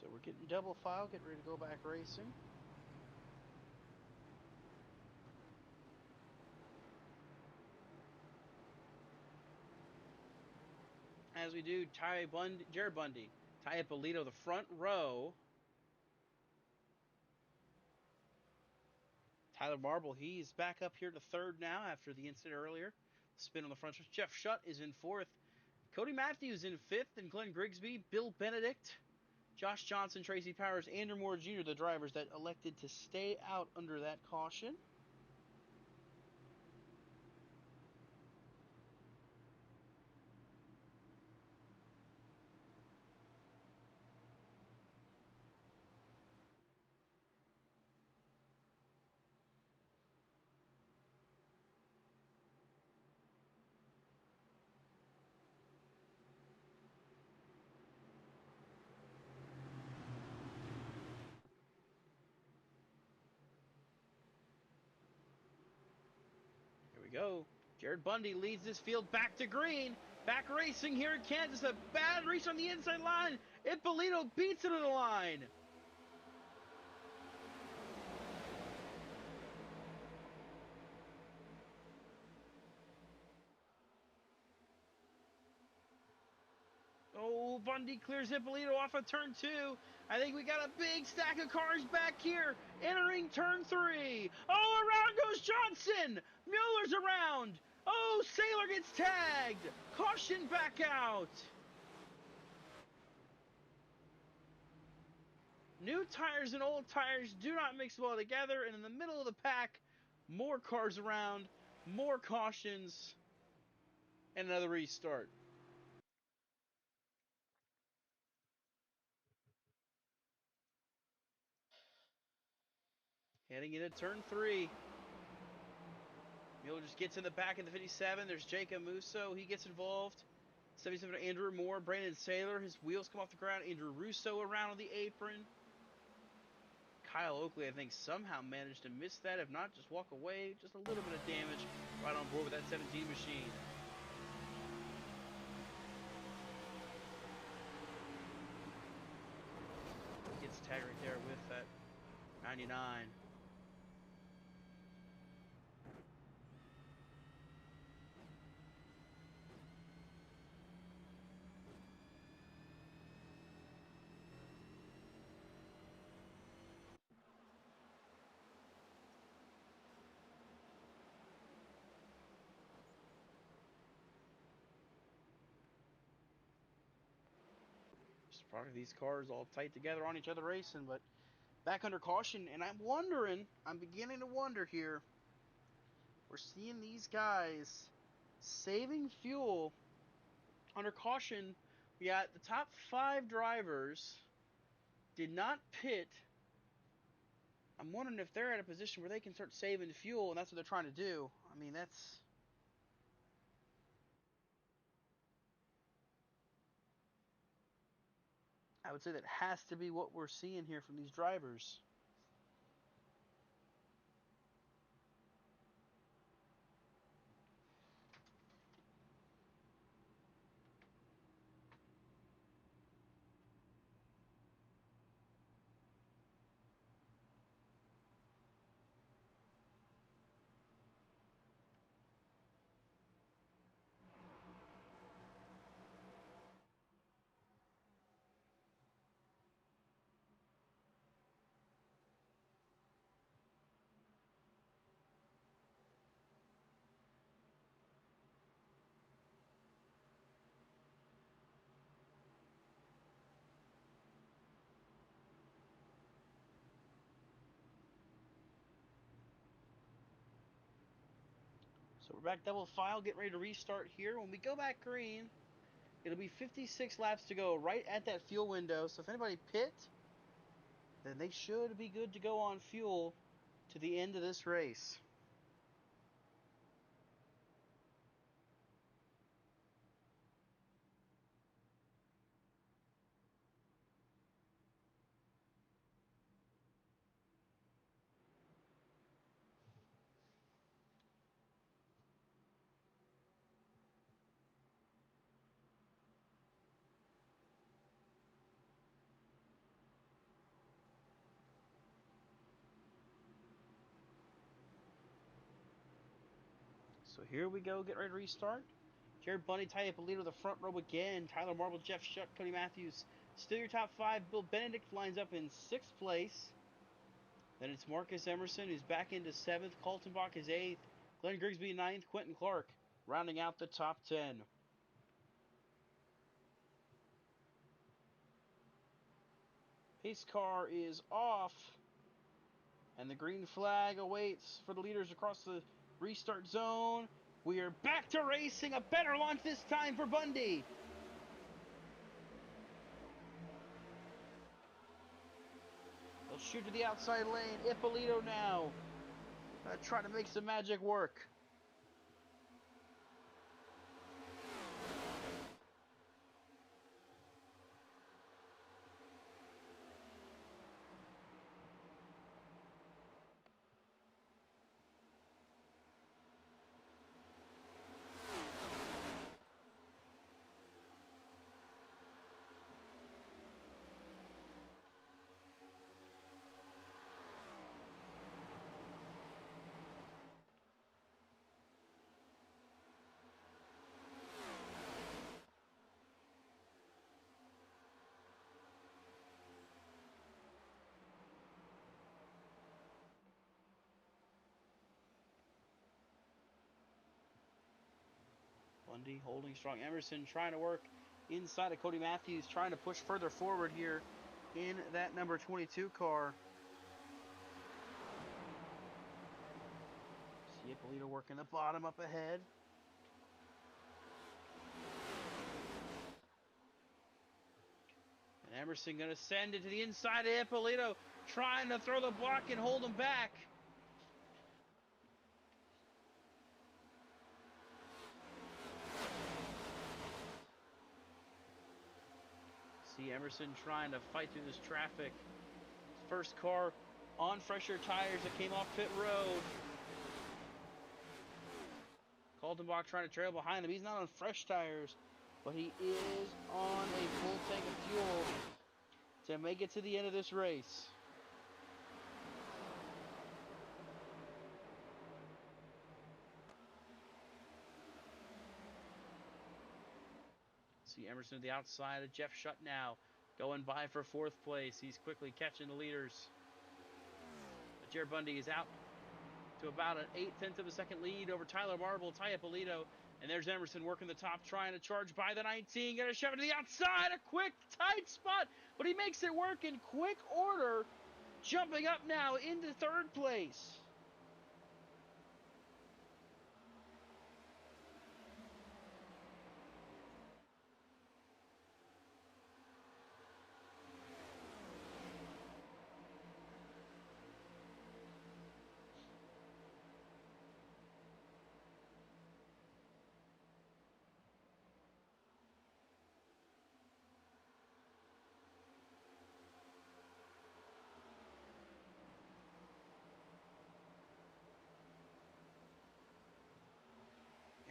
So we're getting double file, getting ready to go back racing. As we do, Jared Bundy, Ty Ippolito, the front row. Tyler Marble, he's back up here to third now after the incident earlier. Spin on the front stretch. Jeff Shutt is in fourth. Cody Matthews in fifth, and Glenn Grigsby, Bill Benedict, Josh Johnson, Tracy Powers, Andrew Moore Jr., the drivers that elected to stay out under that caution. Go. Jared Bundy leads this field back to green. Back racing here in Kansas. A bad reach on the inside line. Ippolito beats it to the line. Oh, Bundy clears Ippolito off of turn 2. I think we got a big stack of cars back here. Entering turn 3. Oh, around goes Johnson. Mueller's around. Oh, Saylor gets tagged. Caution back out. New tires and old tires do not mix well together, and in the middle of the pack, more cars around, more cautions, and another restart. Heading into turn 3. Miller just gets in the back of the 57. There's Jacob Musso. He gets involved. 77 Andrew Moore. Brandon Saylor. His wheels come off the ground. Andrew Russo around on the apron. Kyle Oakley, I think, somehow managed to miss that. If not, just walk away. Just a little bit of damage right on board with that 17 machine. Gets tagged right there with that 99. Just probably these cars all tight together on each other racing, but back under caution, and I'm beginning to wonder here. We're seeing these guys saving fuel under caution. We got the top 5 drivers did not pit. I'm wondering if they're at a position where they can start saving fuel, and that's what they're trying to do. I mean, I would say that has to be what we're seeing here from these drivers. So we're back double file, getting ready to restart here. When we go back green, it'll be 56 laps to go, right at that fuel window. So if anybody pit, then they should be good to go on fuel to the end of this race. So here we go, get ready to restart. Jared Bunny tied up a lead with the front row again. Tyler Marble, Jeff Shuck, Cody Matthews. Still your top 5. Bill Benedict lines up in 6th place. Then it's Marcus Emerson, who's back into 7th. Colton Bach is 8th. Glenn Grigsby 9th. Quentin Clark rounding out the top 10. Pace car is off. And the green flag awaits for the leaders across the restart zone. We are back to racing. A better launch this time for Bundy. They'll shoot to the outside lane. Ippolito now. Trying to make some magic work. Bundy holding strong. Emerson trying to work inside of Cody Matthews, trying to push further forward here in that number 22 car. See Ippolito working the bottom up ahead. And Emerson going to send it to the inside of Ippolito, trying to throw the block and hold him back. See Emerson trying to fight through this traffic. First car on fresher tires that came off pit road. Kaltenbach trying to trail behind him. He's not on fresh tires, but he is on a full tank of fuel to make it to the end of this race. See Emerson to the outside of Jeff Shutt now, going by for 4th place. He's quickly catching the leaders. But Jared Bundy is out to about an 0.8 of a second lead over Tyler Marble, Ty Ippolito. And there's Emerson working the top, trying to charge by the 19. Gonna shove it to the outside, a quick, tight spot, but he makes it work in quick order, jumping up now into 3rd place.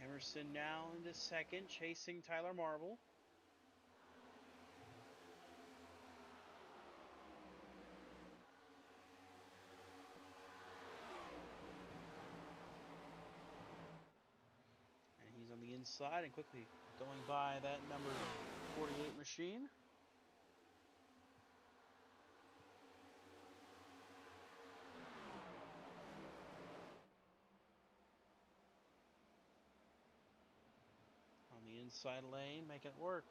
Emerson now into 2nd, chasing Tyler Marble. And he's on the inside and quickly going by that number 48 machine. The inside lane, make it work.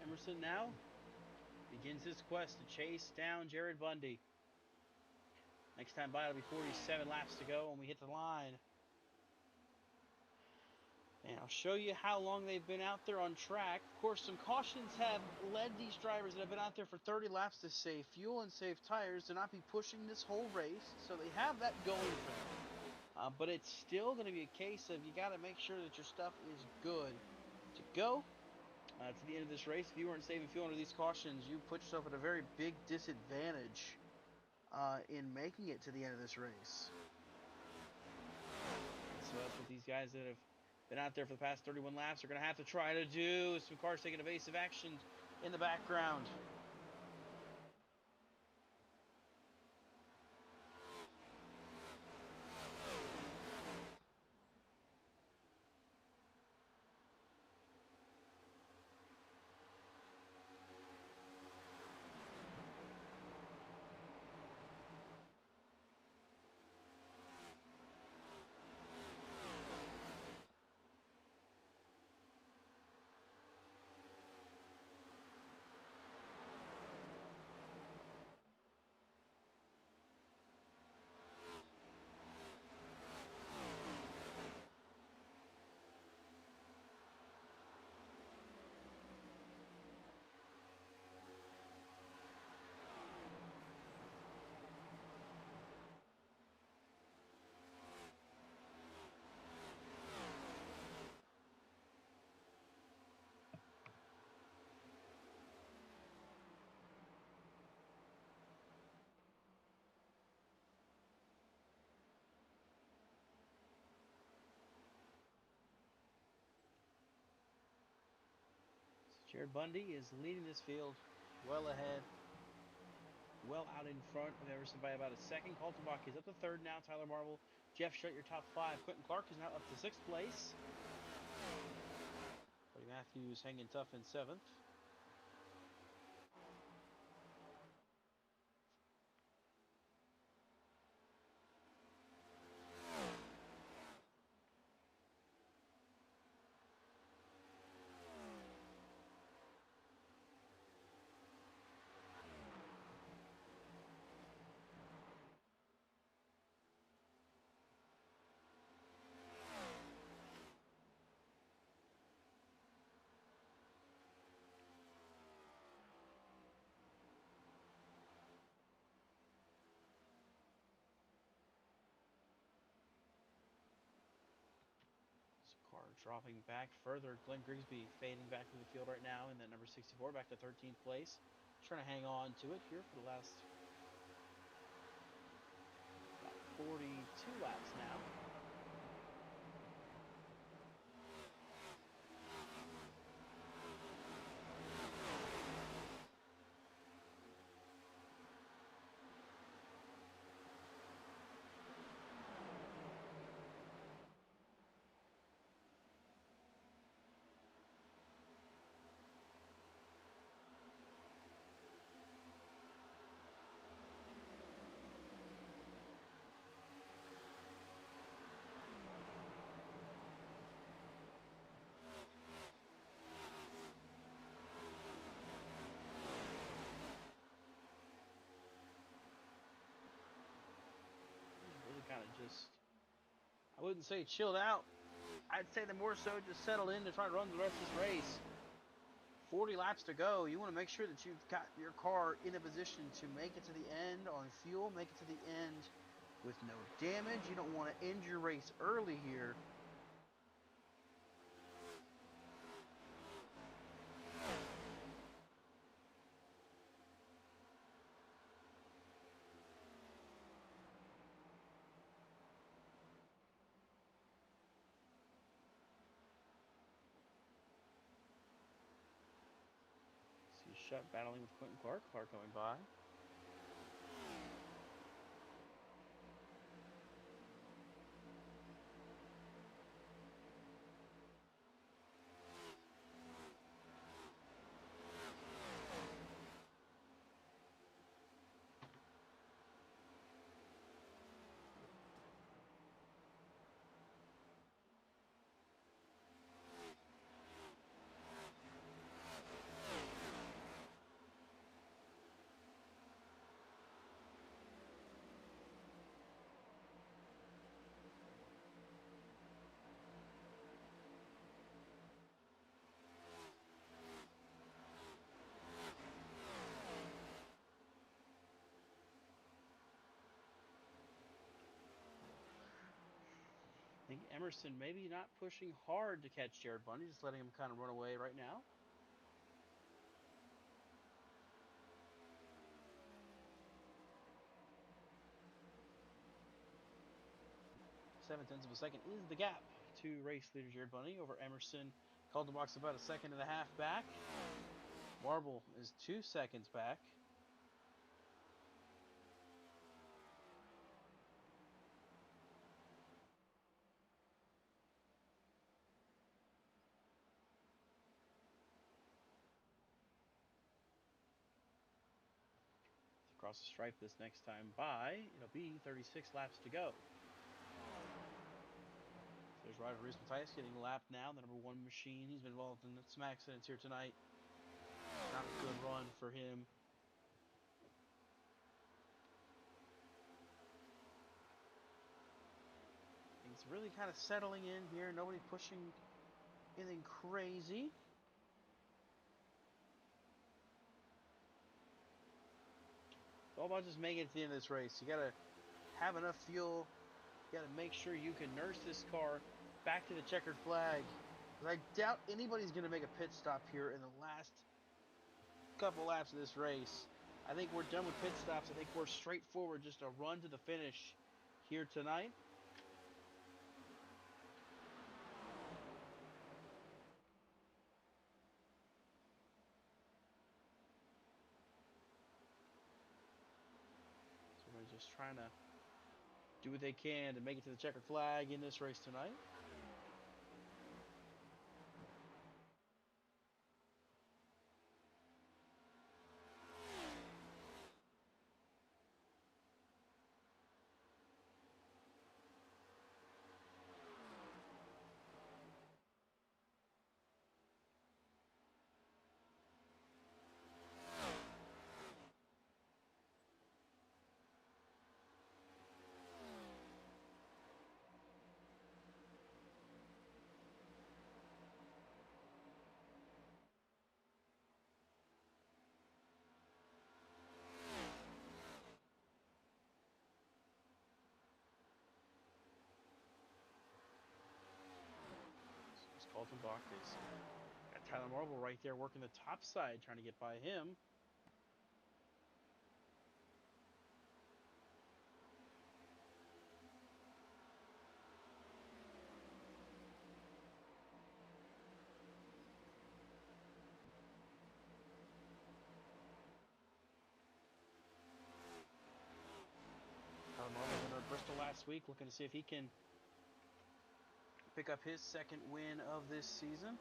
Emerson now begins his quest to chase down Jared Bundy. Next time by, it'll be 47 laps to go when we hit the line. And I'll show you how long they've been out there on track. Of course, some cautions have led these drivers that have been out there for 30 laps to save fuel and save tires to not be pushing this whole race. So they have that going for them. But it's still going to be a case of you got to make sure that your stuff is good to go. To the end of this race. If you weren't saving fuel under these cautions, you put yourself at a very big disadvantage in making it to the end of this race. So that's what these guys that have been out there for the past 31 laps are going to have to try to do. Some cars taking evasive action in the background. Jared Bundy is leading this field well ahead, well out in front of Emerson by about a second. Kaltenbach is up to third now. Tyler Marvel, Jeff Shutt, your top five. Quentin Clark is now up to sixth place. Buddy Matthews hanging tough in seventh. Car dropping back further. Glenn Grigsby fading back to the field right now in that number 64, back to 13th place. Trying to hang on to it here for the last about 42 laps now. Kind of just, I wouldn't say chilled out. I'd say they're more so just settled in to try to run the rest of this race. 40 laps to go. You want to make sure that you've got your car in a position to make it to the end on fuel, make it to the end with no damage. You don't want to end your race early here. See Shutt battling with Quentin Clark. Clark going by. I think Emerson maybe not pushing hard to catch Jared Bundy, just letting him kind of run away right now. .7 of a second is the gap to race leader Jared Bundy over Emerson. Kaltenbach's about a second and a half back. Marble is 2 seconds back. Across the stripe this next time by, it'll be 36 laps to go. So there's Ryder Reese-Mathias getting lapped now, the number one machine. He's been involved in some accidents here tonight. Not a good run for him. Things really kind of settling in here. Nobody pushing anything crazy. It's all about just making it to the end of this race. You gotta have enough fuel. You gotta make sure you can nurse this car back to the checkered flag. Because I doubt anybody's gonna make a pit stop here in the last couple laps of this race. I think we're done with pit stops. I think we're straightforward, just a run to the finish here tonight. just trying to do what they can to make it to the checkered flag in this race tonight. Colton Bach is got Tyler Marble right there working the top side, trying to get by him. Tyler Marble winner at Bristol last week, looking to see if he can pick up his second win of this season.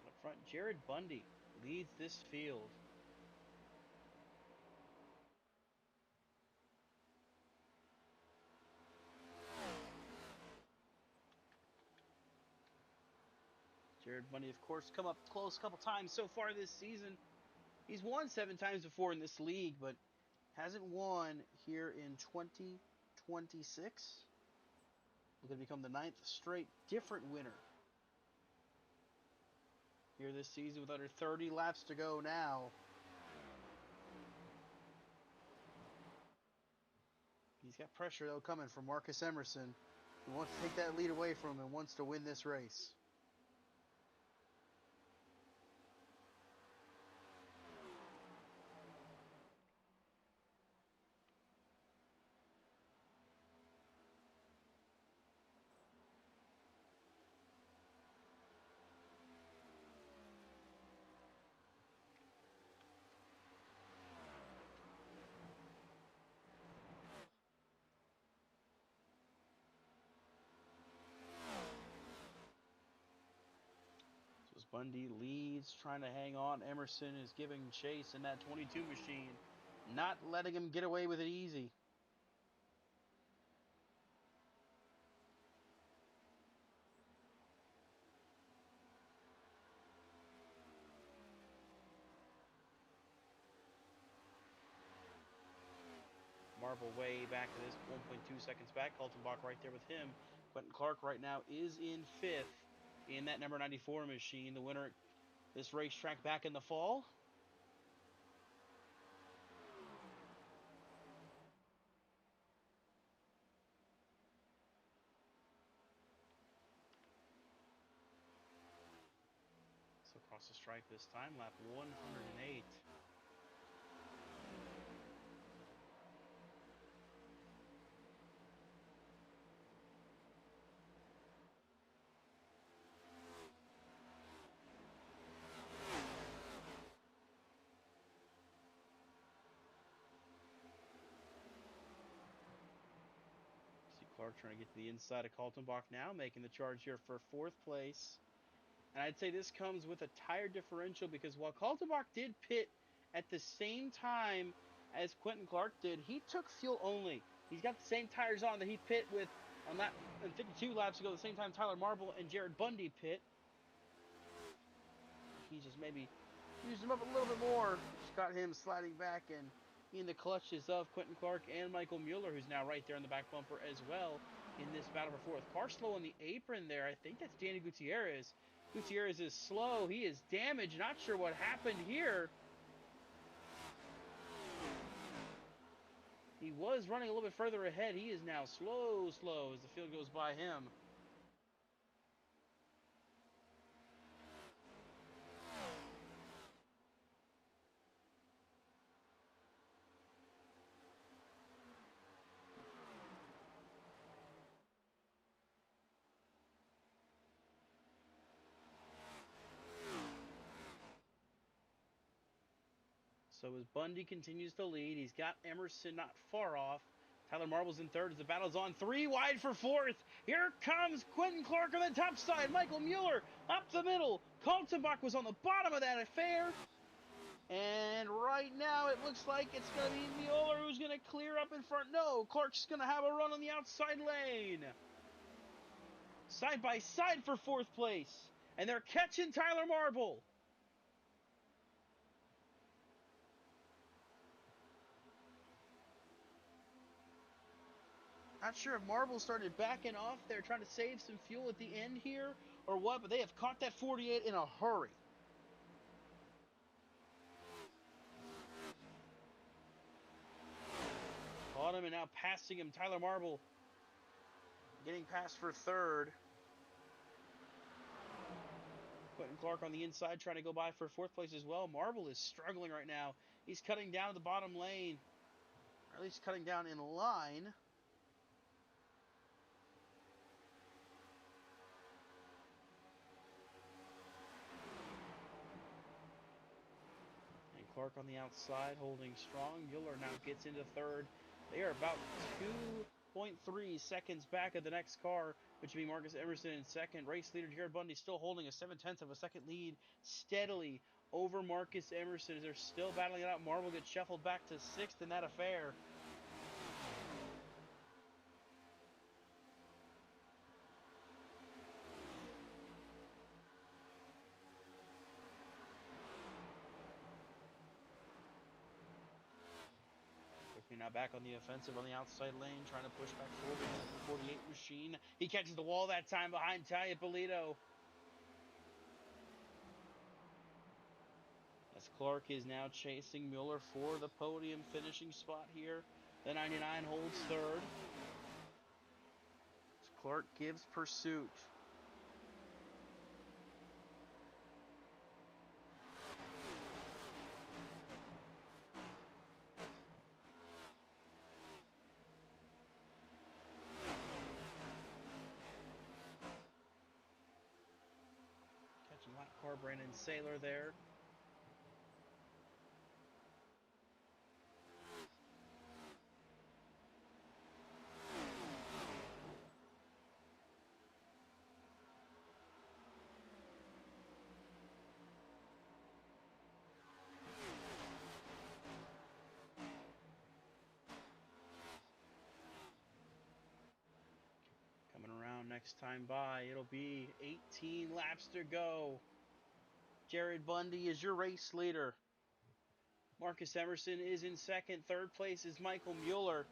Up front, Jared Bundy leads this field. Jared Bundy, of course, come up close a couple times so far this season. He's won 7 times before in this league, but hasn't won here in 2026. Looking to become the 9th straight different winner here this season with under 30 laps to go now. He's got pressure, though, coming from Marcus Emerson, who wants to take that lead away from him and wants to win this race. As Bundy leads, trying to hang on, Emerson is giving chase in that 22 machine, not letting him get away with it easy. Marble way back to this, 1.2 seconds back. Kaltenbach right there with him. Quentin Clark right now is in 5th in that number 94 machine. The winner at this racetrack back in the fall. So across the stripe this time, lap 108. Clark trying to get to the inside of Kaltenbach now, making the charge here for 4th place. And I'd say this comes with a tire differential because while Kaltenbach did pit at the same time as Quentin Clark did, he took fuel only. He's got the same tires on that he pit with on lap 52 laps ago, the same time Tyler Marble and Jared Bundy pit. He just maybe used him up a little bit more. Just got him sliding back and in the clutches of Quentin Clark and Michael Mueller, who's now right there in the back bumper as well in this battle for 4th. Car slow on the apron there. I think that's Danny Gutierrez. Gutierrez is slow. He is damaged. Not sure what happened here. He was running a little bit further ahead. He is now slow as the field goes by him. So as Bundy continues to lead, he's got Emerson not far off. Tyler Marble's in third as the battle's on. 3 wide for fourth. Here comes Quentin Clark on the top side. Michael Mueller up the middle. Kaltenbach was on the bottom of that affair. And right now it looks like it's going to be Mueller who's going to clear up in front. No, Clark's going to have a run on the outside lane. Side by side for fourth place. And they're catching Tyler Marble. Not sure if Marble started backing off there, trying to save some fuel at the end here or what, but they have caught that 48 in a hurry. Caught him and now passing him. Tyler Marble getting past for third. Quentin Clark on the inside trying to go by for fourth place as well. Marble is struggling right now. He's cutting down the bottom lane, or at least cutting down in line. Clark on the outside, holding strong. Mueller now gets into third. They are about 2.3 seconds back of the next car, which would be Marcus Emerson in second. Race leader Jared Bundy still holding a 0.7 of a second lead steadily over Marcus Emerson as they're still battling it out. Marble gets shuffled back to sixth in that affair. Now back on the offensive on the outside lane, trying to push back forward into the 48 machine. He catches the wall that time behind Talia Polito. As Clark is now chasing Mueller for the podium finishing spot here. The 99 holds third. As Clark gives pursuit. Lap car Brandon Saylor there. Coming around next time by, it'll be 18 laps to go. Jared Bundy is your race leader. Marcus Emerson is in second. Third place is Michael Mueller.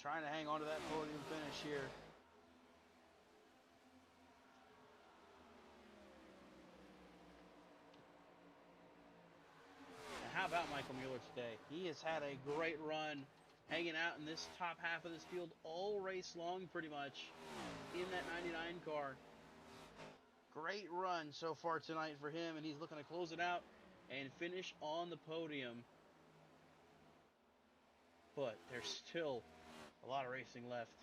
Trying to hang on to that podium finish here. And how about Michael Mueller today? He has had a great run hanging out in this top half of this field all race long pretty much in that 99 car. Great run so far tonight for him, and he's looking to close it out and finish on the podium. But there's still a lot of racing left.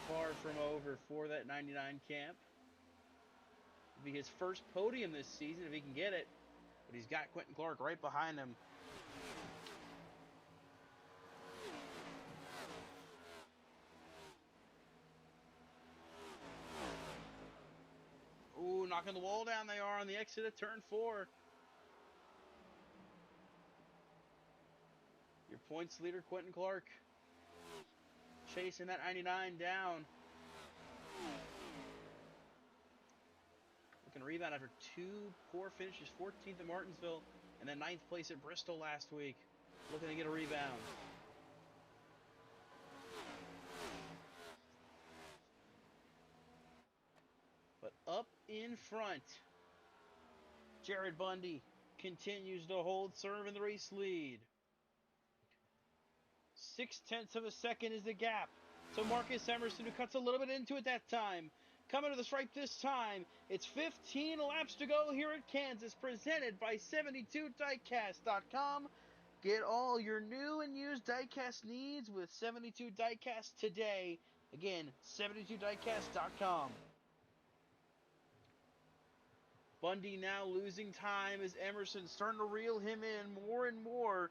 Far from over for that 99 camp. It'll be his first podium this season if he can get it. But he's got Quentin Clark right behind him. Ooh, knocking the wall down they are on the exit of turn 4. Your points leader, Quentin Clark, chasing that 99 down. Looking to rebound after 2 poor finishes, 14th at Martinsville, and then 9th place at Bristol last week. Looking to get a rebound. But up in front, Jared Bundy continues to hold serve in the race lead. 0.6 of a second is the gap. So Marcus Emerson, who cuts a little bit into it that time. Coming to the stripe this time. It's 15 laps to go here at Kansas, presented by 72diecast.com. Get all your new and used diecast needs with 72 Diecast today. Again, 72diecast.com. Bundy now losing time as Emerson starting to reel him in more and more.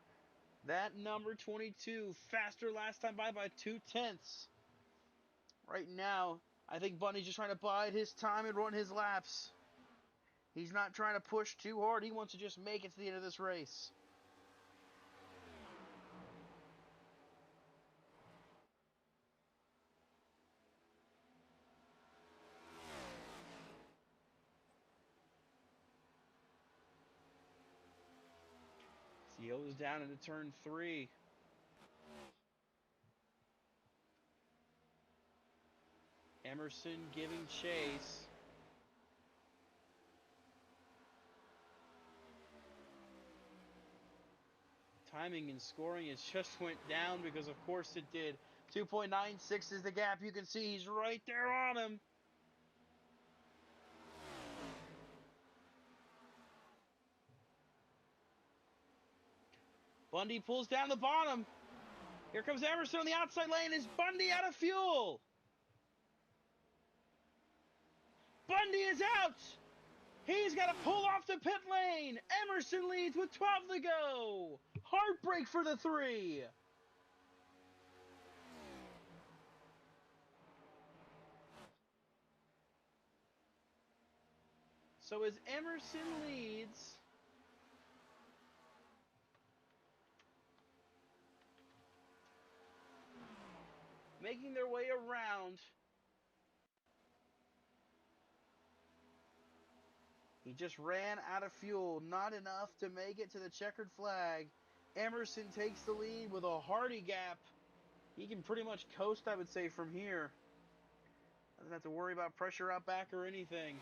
That number 22, faster last time by 2/10. Right now, I think Bundy's just trying to bide his time and run his laps. He's not trying to push too hard. He wants to just make it to the end of this race. Goes down into turn 3. Emerson giving chase. Timing and scoring, it just went down because of course it did. 2.96 is the gap. You can see he's right there on him. Bundy pulls down the bottom. Here comes Emerson on the outside lane. Is Bundy out of fuel? Bundy is out. He's got to pull off the pit lane. Emerson leads with 12 to go. Heartbreak for the 3. So as Emerson leads, making their way around, he just ran out of fuel, not enough to make it to the checkered flag. Emerson takes the lead with a hearty gap. He can pretty much coast, I would say, from here. Doesn't have to worry about pressure out back or anything.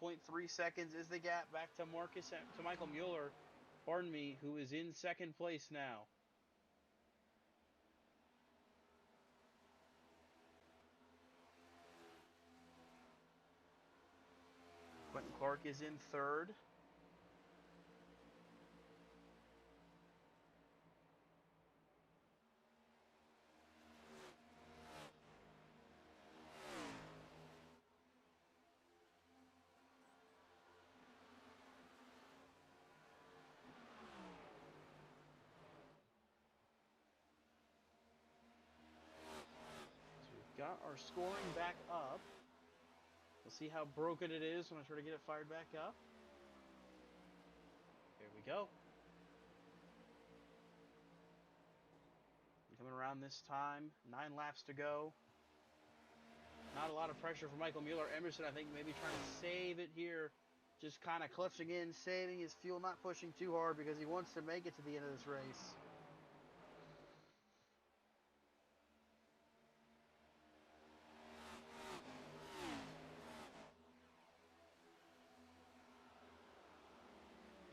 1.3 seconds is the gap back to Michael Mueller, pardon me, who is in second place now. Quentin Clark is in third. Got our scoring back up. We'll see how broken it is when I try to get it fired back up. Here we go. Coming around this time, 9 laps to go. Not a lot of pressure for Michael Mueller. Emerson, I think, maybe trying to save it here. Just kind of clutching in, saving his fuel, not pushing too hard because he wants to make it to the end of this race.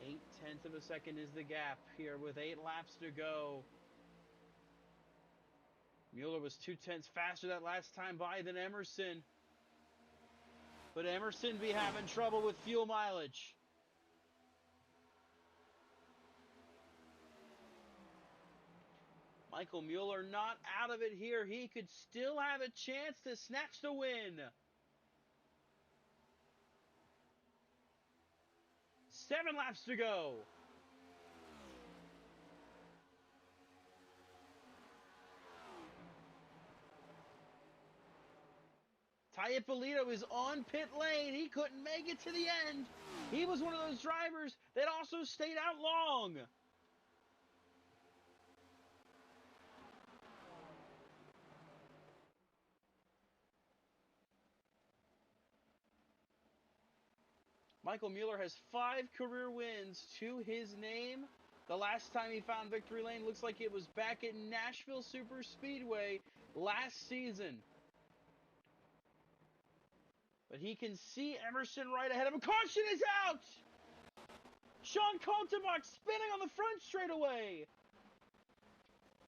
Eight-tenths of a second is the gap here with 8 laps to go. Mueller was 2/10 faster that last time by than Emerson. But Emerson be having trouble with fuel mileage. Michael Mueller not out of it here. He could still have a chance to snatch the win. 7 laps to go. Ty Ippolito is on pit lane. He couldn't make it to the end. He was one of those drivers that also stayed out long. Michael Mueller has 5 career wins to his name. The last time he found victory lane looks like it was back at Nashville Super Speedway last season. But he can see Emerson right ahead of him. Caution is out! Sean Kaltenbach spinning on the front straightaway.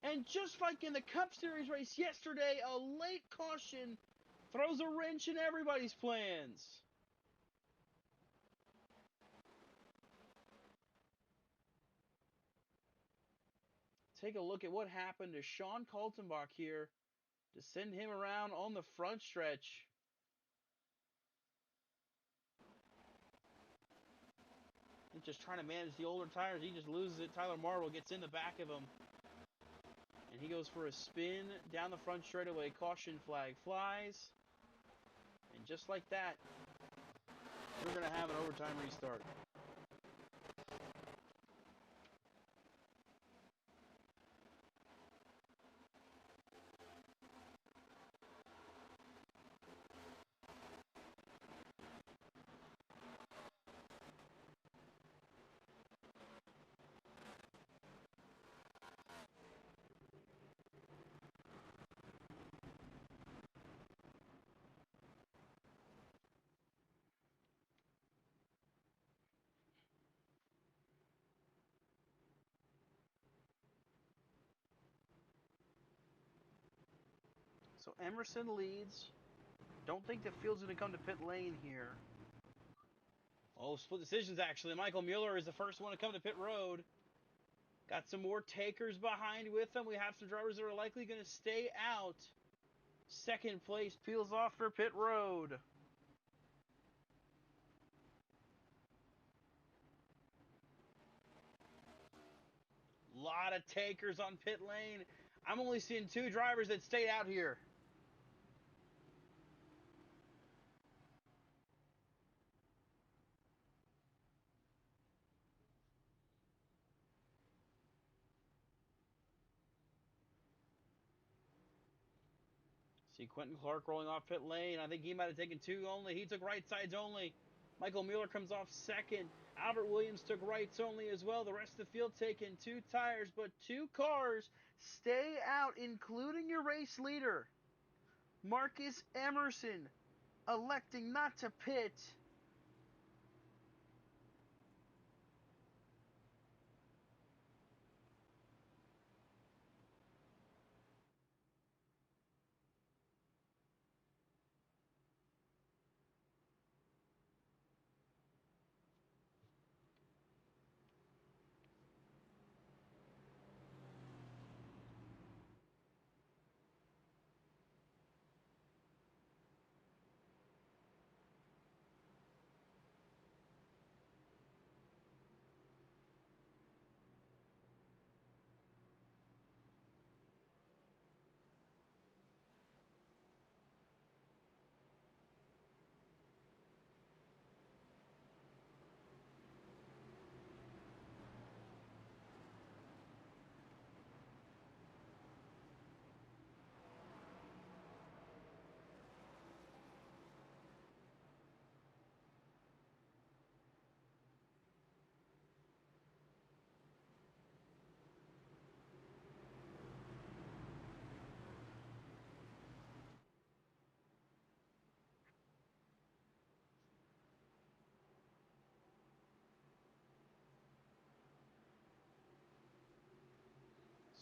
And just like in the Cup Series race yesterday, a late caution throws a wrench in everybody's plans. take a look at what happened to Sean Kaltenbach here to send him around on the front stretch. He's just trying to manage the older tires. He just loses it. Tyler Marble gets in the back of him. And he goes for a spin down the front straightaway. Caution flag flies. And just like that, we're going to have an overtime restart. So Emerson leads. Don't think the field's going to come to pit lane here. Oh, split decisions actually. Michael Mueller is the first one to come to pit road. Got some more takers behind with him. We have some drivers that are likely going to stay out. Second place peels off for pit road. Lot of takers on pit lane. I'm only seeing 2 drivers that stayed out here. See Quentin Clark rolling off pit lane. I think he might have taken 2 only. He took right sides only. Michael Mueller comes off second. Albert Williams took rights only as well. The rest of the field taking 2 tires, but 2 cars stay out, including your race leader, Marcus Emerson, electing not to pit.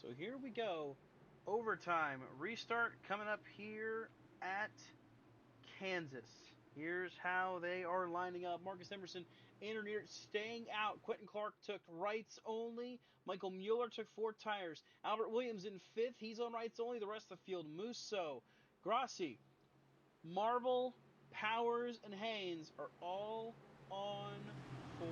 So here we go. Overtime restart coming up here at Kansas. Here's how they are lining up. Marcus Emerson, intermediate, staying out. Quentin Clark took rights only. Michael Mueller took 4 tires. Albert Williams in 5th. He's on rights only. The rest of the field, Musso, Grassi, Marble, Powers, and Haynes are all on 4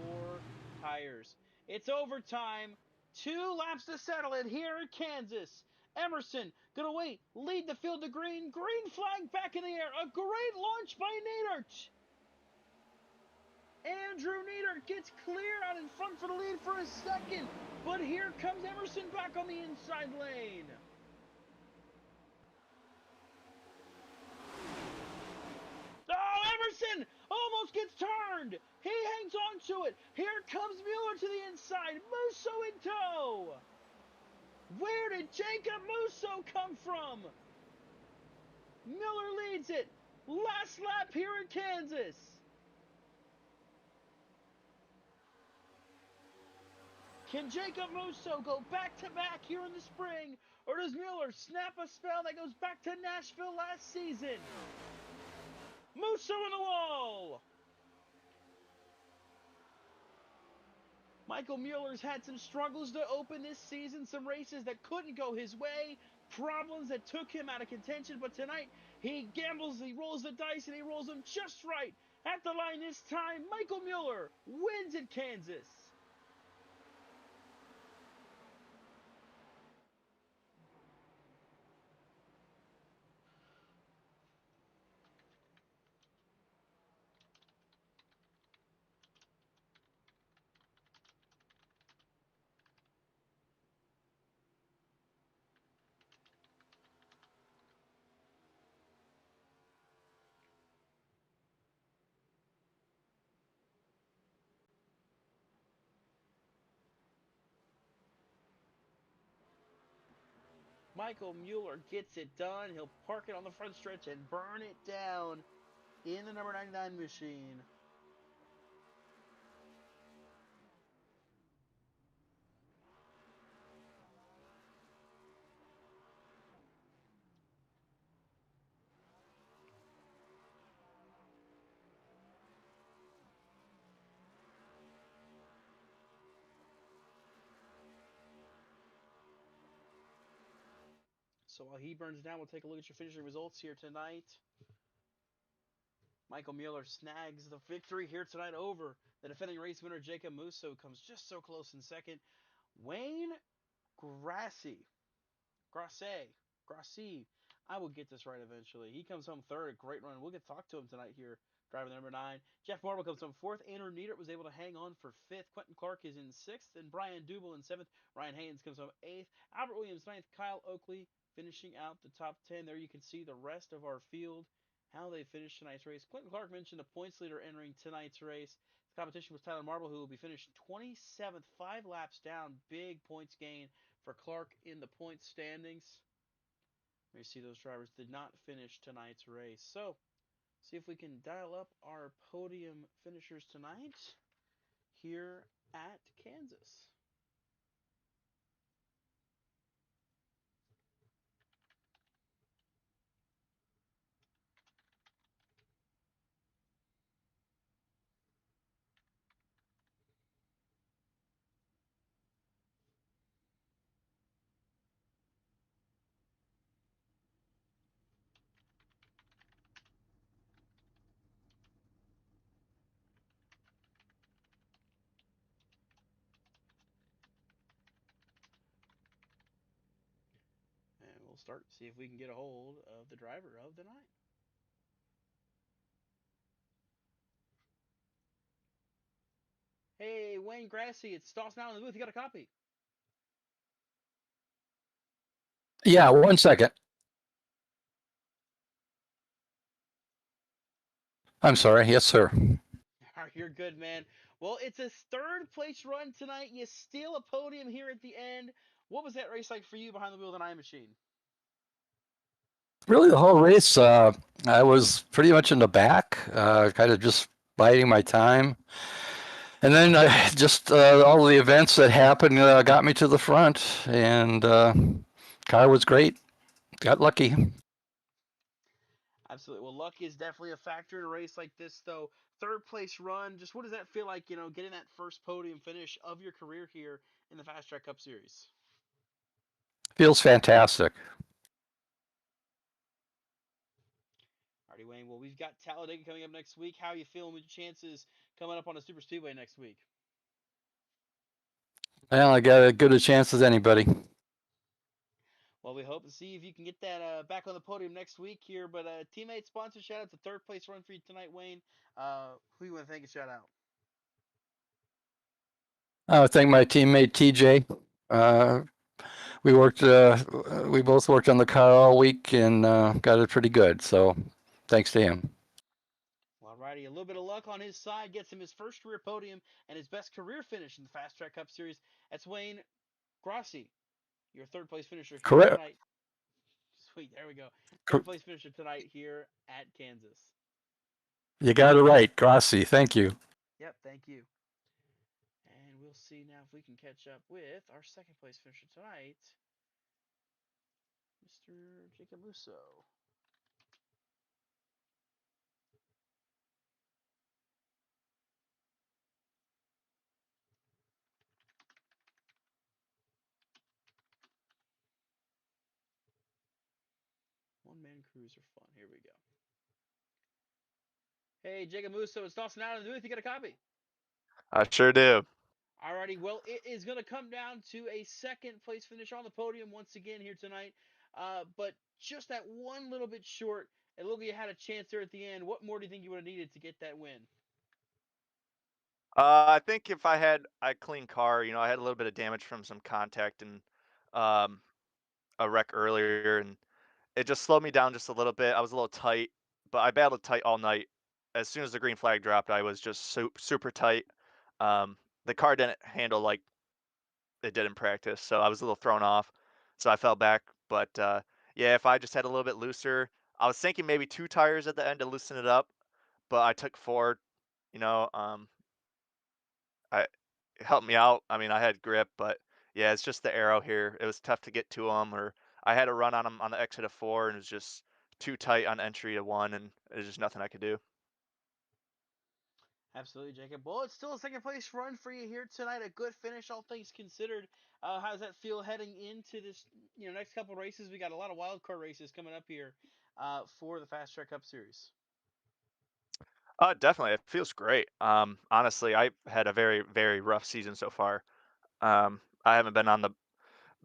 tires. It's overtime. 2 laps to settle it here at Kansas. Emerson gonna wait, lead the field to green. Green flag back in the air. A great launch by Neidert. Andrew Neidert gets clear out in front for the lead for a second. But here comes Emerson back on the inside lane. Oh, Emerson almost gets turned. He hangs on to it. Here comes Mueller to the inside. Musso in tow. Where did Jacob Musso come from? Miller leads it. Last lap here in Kansas. Can Jacob Musso go back-to-back here in the spring? Or does Mueller snap a spell that goes back to Nashville last season? Musso in the wall. Michael Mueller's had some struggles to open this season, some races that couldn't go his way, problems that took him out of contention, but tonight he gambles, he rolls the dice, and he rolls them just right. At the line this time, Michael Mueller wins at Kansas. Michael Mueller gets it done. He'll park it on the front stretch and burn it down in the number 99 machine. So while he burns down, we'll take a look at your finishing results here tonight. Michael Mueller snags the victory here tonight over the defending race winner Jacob Musso, comes just so close in second. Wayne Grassi, Grassi, Grassi. I will get this right eventually. He comes home third, a great run. We'll get to talk to him tonight here, driving the number 9. Jeff Marble comes home fourth. Andrew Niedert was able to hang on for fifth. Quentin Clark is in sixth, and Brian Dubel in seventh. Ryan Haynes comes home eighth. Albert Williams ninth. Kyle Oakley finishing out the top 10. There you can see the rest of our field, how they finished tonight's race. Quentin Clark mentioned the points leader entering tonight's race. The competition was Tyler Marble, who will be finished 27th, 5 laps down. Big points gain for Clark in the points standings. You see those drivers did not finish tonight's race. So, see if we can dial up our podium finishers tonight here at Kansas. And we'll start, see if we can get a hold of the driver of the night. Hey, Wayne Grassi, it's Dawson out in the booth. You got a copy? Yeah, 1 second. I'm sorry. Yes, sir. You're good, man. Well, it's a third place run tonight. You steal a podium here at the end. What was that race like for you behind the wheel of the 9 machine? Really, the whole race, I was pretty much in the back, kind of just biding my time. And then just all the events that happened got me to the front, and car was great. Got lucky. Absolutely. Well, luck is definitely a factor in a race like this, though. Third place run, just what does that feel like, getting that first podium finish of your career here in the Fast Track Cup Series? Feels fantastic. Alrighty, Wayne. Well, we've got Talladega coming up next week. How are you feeling with your chances coming up on a super speedway next week? Well, I got as good a chance as anybody. Well, we hope to see if you can get that back on the podium next week here. But teammate sponsor shout out to third place run for you tonight, Wayne. Who you want to thank and shout out? I thank my teammate TJ. Uh, we worked. We both worked on the car all week and got it pretty good. So, thanks to him. Well, alrighty, a little bit of luck on his side gets him his first career podium and his best career finish in the Fast Track Cup Series. That's Wayne Grassi, your third place finisher here Correct. tonight. Sweet, there we go. Third place finisher tonight here at Kansas. You got it right, Grassi. Thank you. Yep, thank you. And we'll see now if we can catch up with our second place finisher tonight, Mr. Jacob Musso. Man Cruiser Fun. Here we go. Hey, Jacob Musso, it's tossing out in the booth. You got a copy? I sure do. Alrighty, well, it is going to come down to a second place finish on the podium once again here tonight. But just that one little bit short. And look, you had a chance there at the end. What more do you think you would have needed to get that win? I think if I had a clean car, I had a little bit of damage from some contact and um, a wreck earlier, and it just slowed me down just a little bit. I was a little tight, but I battled tight all night. As soon as the green flag dropped, I was just super tight. Um, the car didn't handle like it did in practice, so I was a little thrown off. So I fell back. But yeah, if I just had a little bit looser, I was thinking maybe 2 tires at the end to loosen it up, but I took 4. You know, I it helped me out. I mean, I had grip, but yeah, it's just the arrow here. It was tough to get to them, or I had to run on them on the exit of 4, and it was just too tight on entry to 1, and there's just nothing I could do. Absolutely, Jacob. Well, it's still a second place run for you here tonight. A good finish, all things considered. How does that feel heading into this, next couple races? We got a lot of wild card races coming up here for the Fast Track Cup Series. Definitely, it feels great. Honestly, I had a very, very rough season so far. I haven't been on the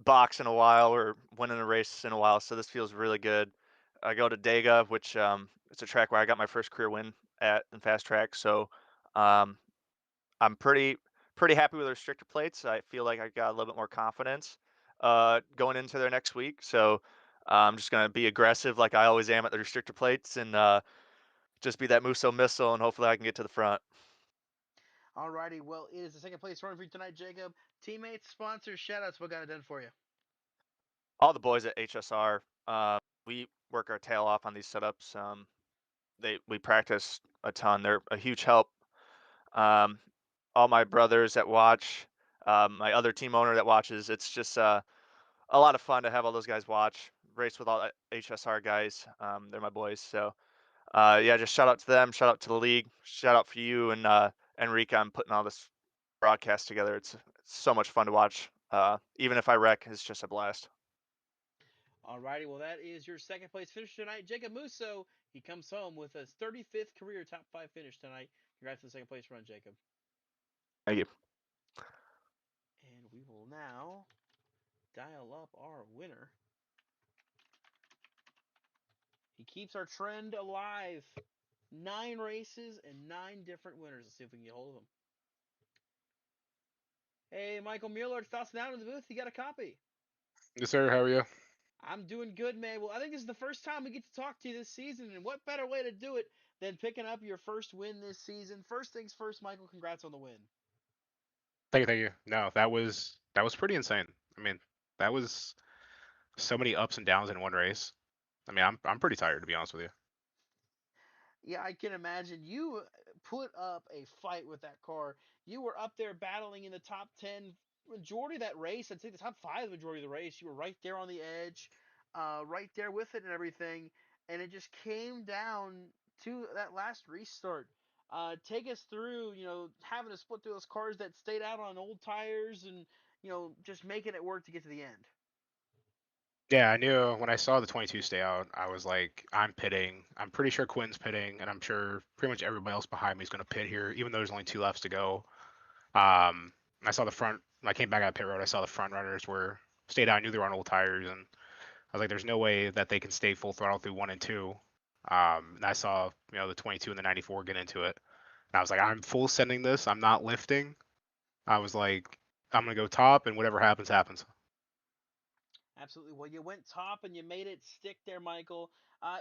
box in a while or winning a race in a while, so this feels really good. I go to Dega, which it's a track where I got my first career win at in fast track, so um, I'm pretty happy with the restrictor plates. I feel like I got a little bit more confidence going into their next week, so I'm just gonna be aggressive like I always am at the restrictor plates and just be that Muso missile, and hopefully I can get to the front. Alrighty, well, it is the second place run for you tonight, Jacob. Teammates, sponsors, shoutouts, what got it done for you? All the boys at HSR, we work our tail off on these setups. We practice a ton. They're a huge help. Um, all my brothers that watch, my other team owner that watches. It's just a lot of fun to have all those guys watch, race with all the HSR guys. They're my boys. So yeah, just shout out to them. Shout out to the league. Shout out for you and Enrique on putting all this broadcast together. It's so much fun to watch. Even if I wreck, it's just a blast. Alrighty, well, that is your second place finish tonight. Jacob Musso, he comes home with his 35th career top 5 finish tonight. Congrats on the second place run, Jacob. Thank you. And we will now dial up our winner. He keeps our trend alive. 9 races and 9 different winners. Let's see if we can get hold of him. Hey, Michael Mueller, it's tossing out in the booth. You got a copy? Yes, sir. How are you? I'm doing good, man. Well, I think this is the first time we get to talk to you this season, and what better way to do it than picking up your first win this season? First things first, Michael, congrats on the win. Thank you, thank you. No, that was pretty insane. I mean, that was so many ups and downs in one race. I mean, I'm pretty tired to be honest with you. Yeah, I can imagine. You put up a fight with that car. You were up there battling in the top 10 majority of that race. I'd say the top 5 majority of the race. You were right there on the edge, right there with it and everything. And it just came down to that last restart. Take us through, having to split through those cars that stayed out on old tires and, just making it work to get to the end. Yeah, I knew when I saw the 22 stay out, I was like, I'm pitting. I'm pretty sure Quinn's pitting, and I'm sure pretty much everybody else behind me is going to pit here, even though there's only 2 laps to go. I saw the front. When I came back out of pit road, I saw the front runners were stayed out. I knew they were on old tires, and I was like, there's no way that they can stay full throttle through 1 and 2. And I saw, the 22 and the 94 get into it. And I was like, I'm full sending this. I'm not lifting. I was like, I'm gonna go top, and whatever happens, happens. Absolutely. Well, you went top and you made it stick there, Michael.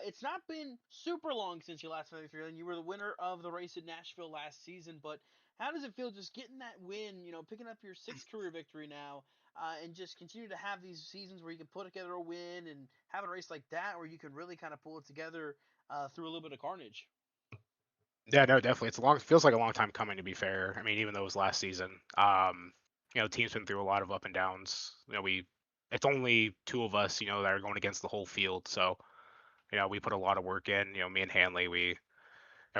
It's not been super long since you last finished, and you were the winner of the race at Nashville last season. But how does it feel just getting that win? Picking up your 6th career victory now, and just continue to have these seasons where you can put together a win and have a race like that where you can really kind of pull it together through a little bit of carnage. Yeah, no, definitely. Feels like a long time coming, to be fair. I mean, even though it was last season, team's been through a lot of up and downs. It's only 2 of us, that are going against the whole field. So, we put a lot of work in. Me and Hanley,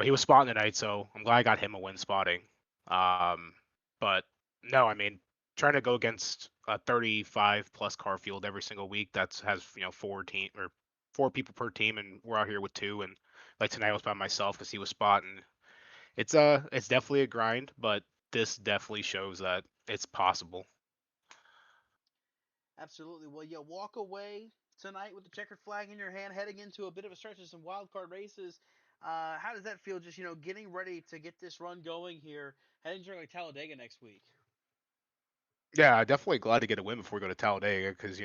he was spotting tonight, so I'm glad I got him a win spotting. But no, I mean, trying to go against a 35 plus car field every single week has 4 team or 4 people per team, and we're out here with 2. And like tonight I was by myself because he was spotting. It's definitely a grind, but this definitely shows that it's possible. Absolutely. Well, you walk away tonight with the checkered flag in your hand, heading into a bit of a stretch of some wild card races. How does that feel? Just getting ready to get this run going here, heading to like Talladega next week. Yeah, definitely glad to get a win before we go to Talladega because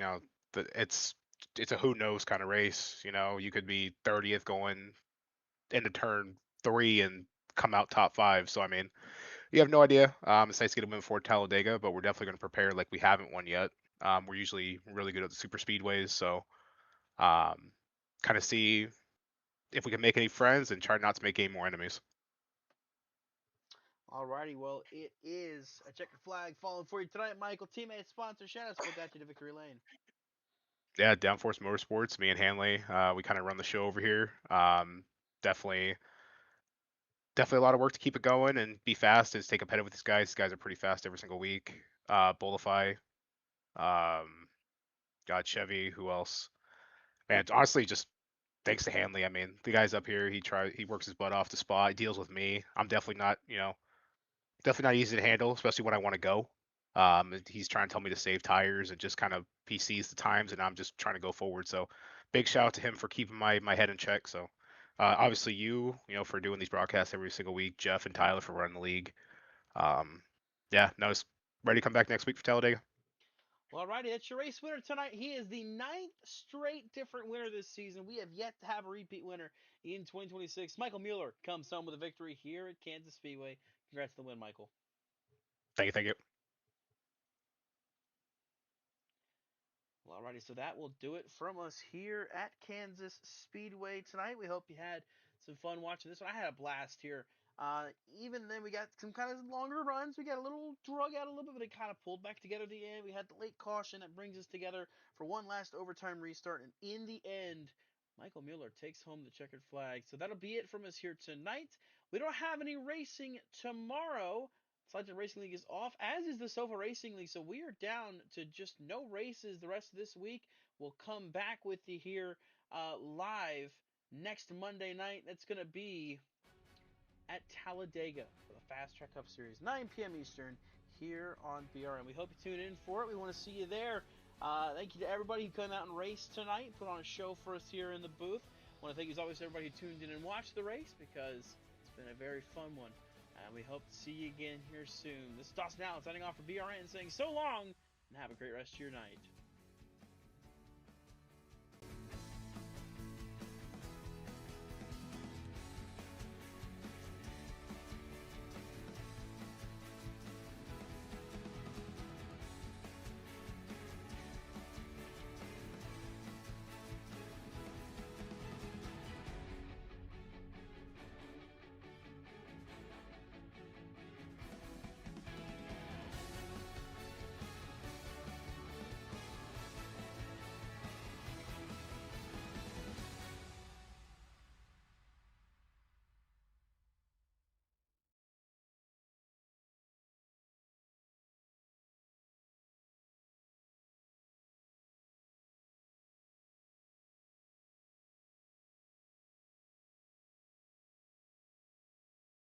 it's a who knows kind of race. You could be 30th going into turn 3 and come out top 5. So I mean, you have no idea. It's nice to get a win before Talladega, but we're definitely going to prepare like we haven't won yet. We're usually really good at the super speedways, so kind of see if we can make any friends and try not to make any more enemies. Alrighty, well, it is a checkered flag falling for you tonight, Michael. Teammate, sponsor, shout outs, what got you to victory lane? Yeah, Downforce Motorsports, me and Hanley, we kind of run the show over here. Definitely, definitely a lot of work to keep it going and be fast and stay competitive with these guys. These guys are pretty fast every single week. Bolify, um, got Chevy. Who else? Man, honestly, just thanks to Hanley. I mean, the guy's up here. He works his butt off to spot. He deals with me. I'm definitely not, definitely not easy to handle, especially when I want to go. He's trying to tell me to save tires and just kind of he sees the times, and I'm just trying to go forward. So, big shout out to him for keeping my head in check. So, obviously for doing these broadcasts every single week. Jeff and Tyler for running the league. Um, yeah, no, it's ready to come back next week for Talladega. Well, alrighty, that's your race winner tonight. He is the 9th straight different winner this season. We have yet to have a repeat winner in 2026. Michael Mueller comes home with a victory here at Kansas Speedway. Congrats on the win, Michael. Thank you, thank you. Well, alrighty, so that will do it from us here at Kansas Speedway tonight. We hope you had some fun watching this one. I had a blast here. Even then, we got some kind of longer runs. We got a little drug out a little bit, but it kind of pulled back together at the end. We had the late caution that brings us together for one last overtime restart. And in the end, Michael Mueller takes home the checkered flag. So that'll be it from us here tonight. We don't have any racing tomorrow. Sledgehammer Racing League is off, as is the Sofa Racing League. So we are down to just no races the rest of this week. We'll come back with you here live next Monday night. That's going to be at Talladega for the Fast Track Cup Series, 9 p.m. Eastern, here on BRN. We hope you tune in for it. We want to see you there. Thank you to everybody who came out and raced tonight, put on a show for us here in the booth. I want to thank, as always, everybody who tuned in and watched the race because it's been a very fun one. And we hope to see you again here soon. This is Dawson Allen signing off for BRN saying so long and have a great rest of your night.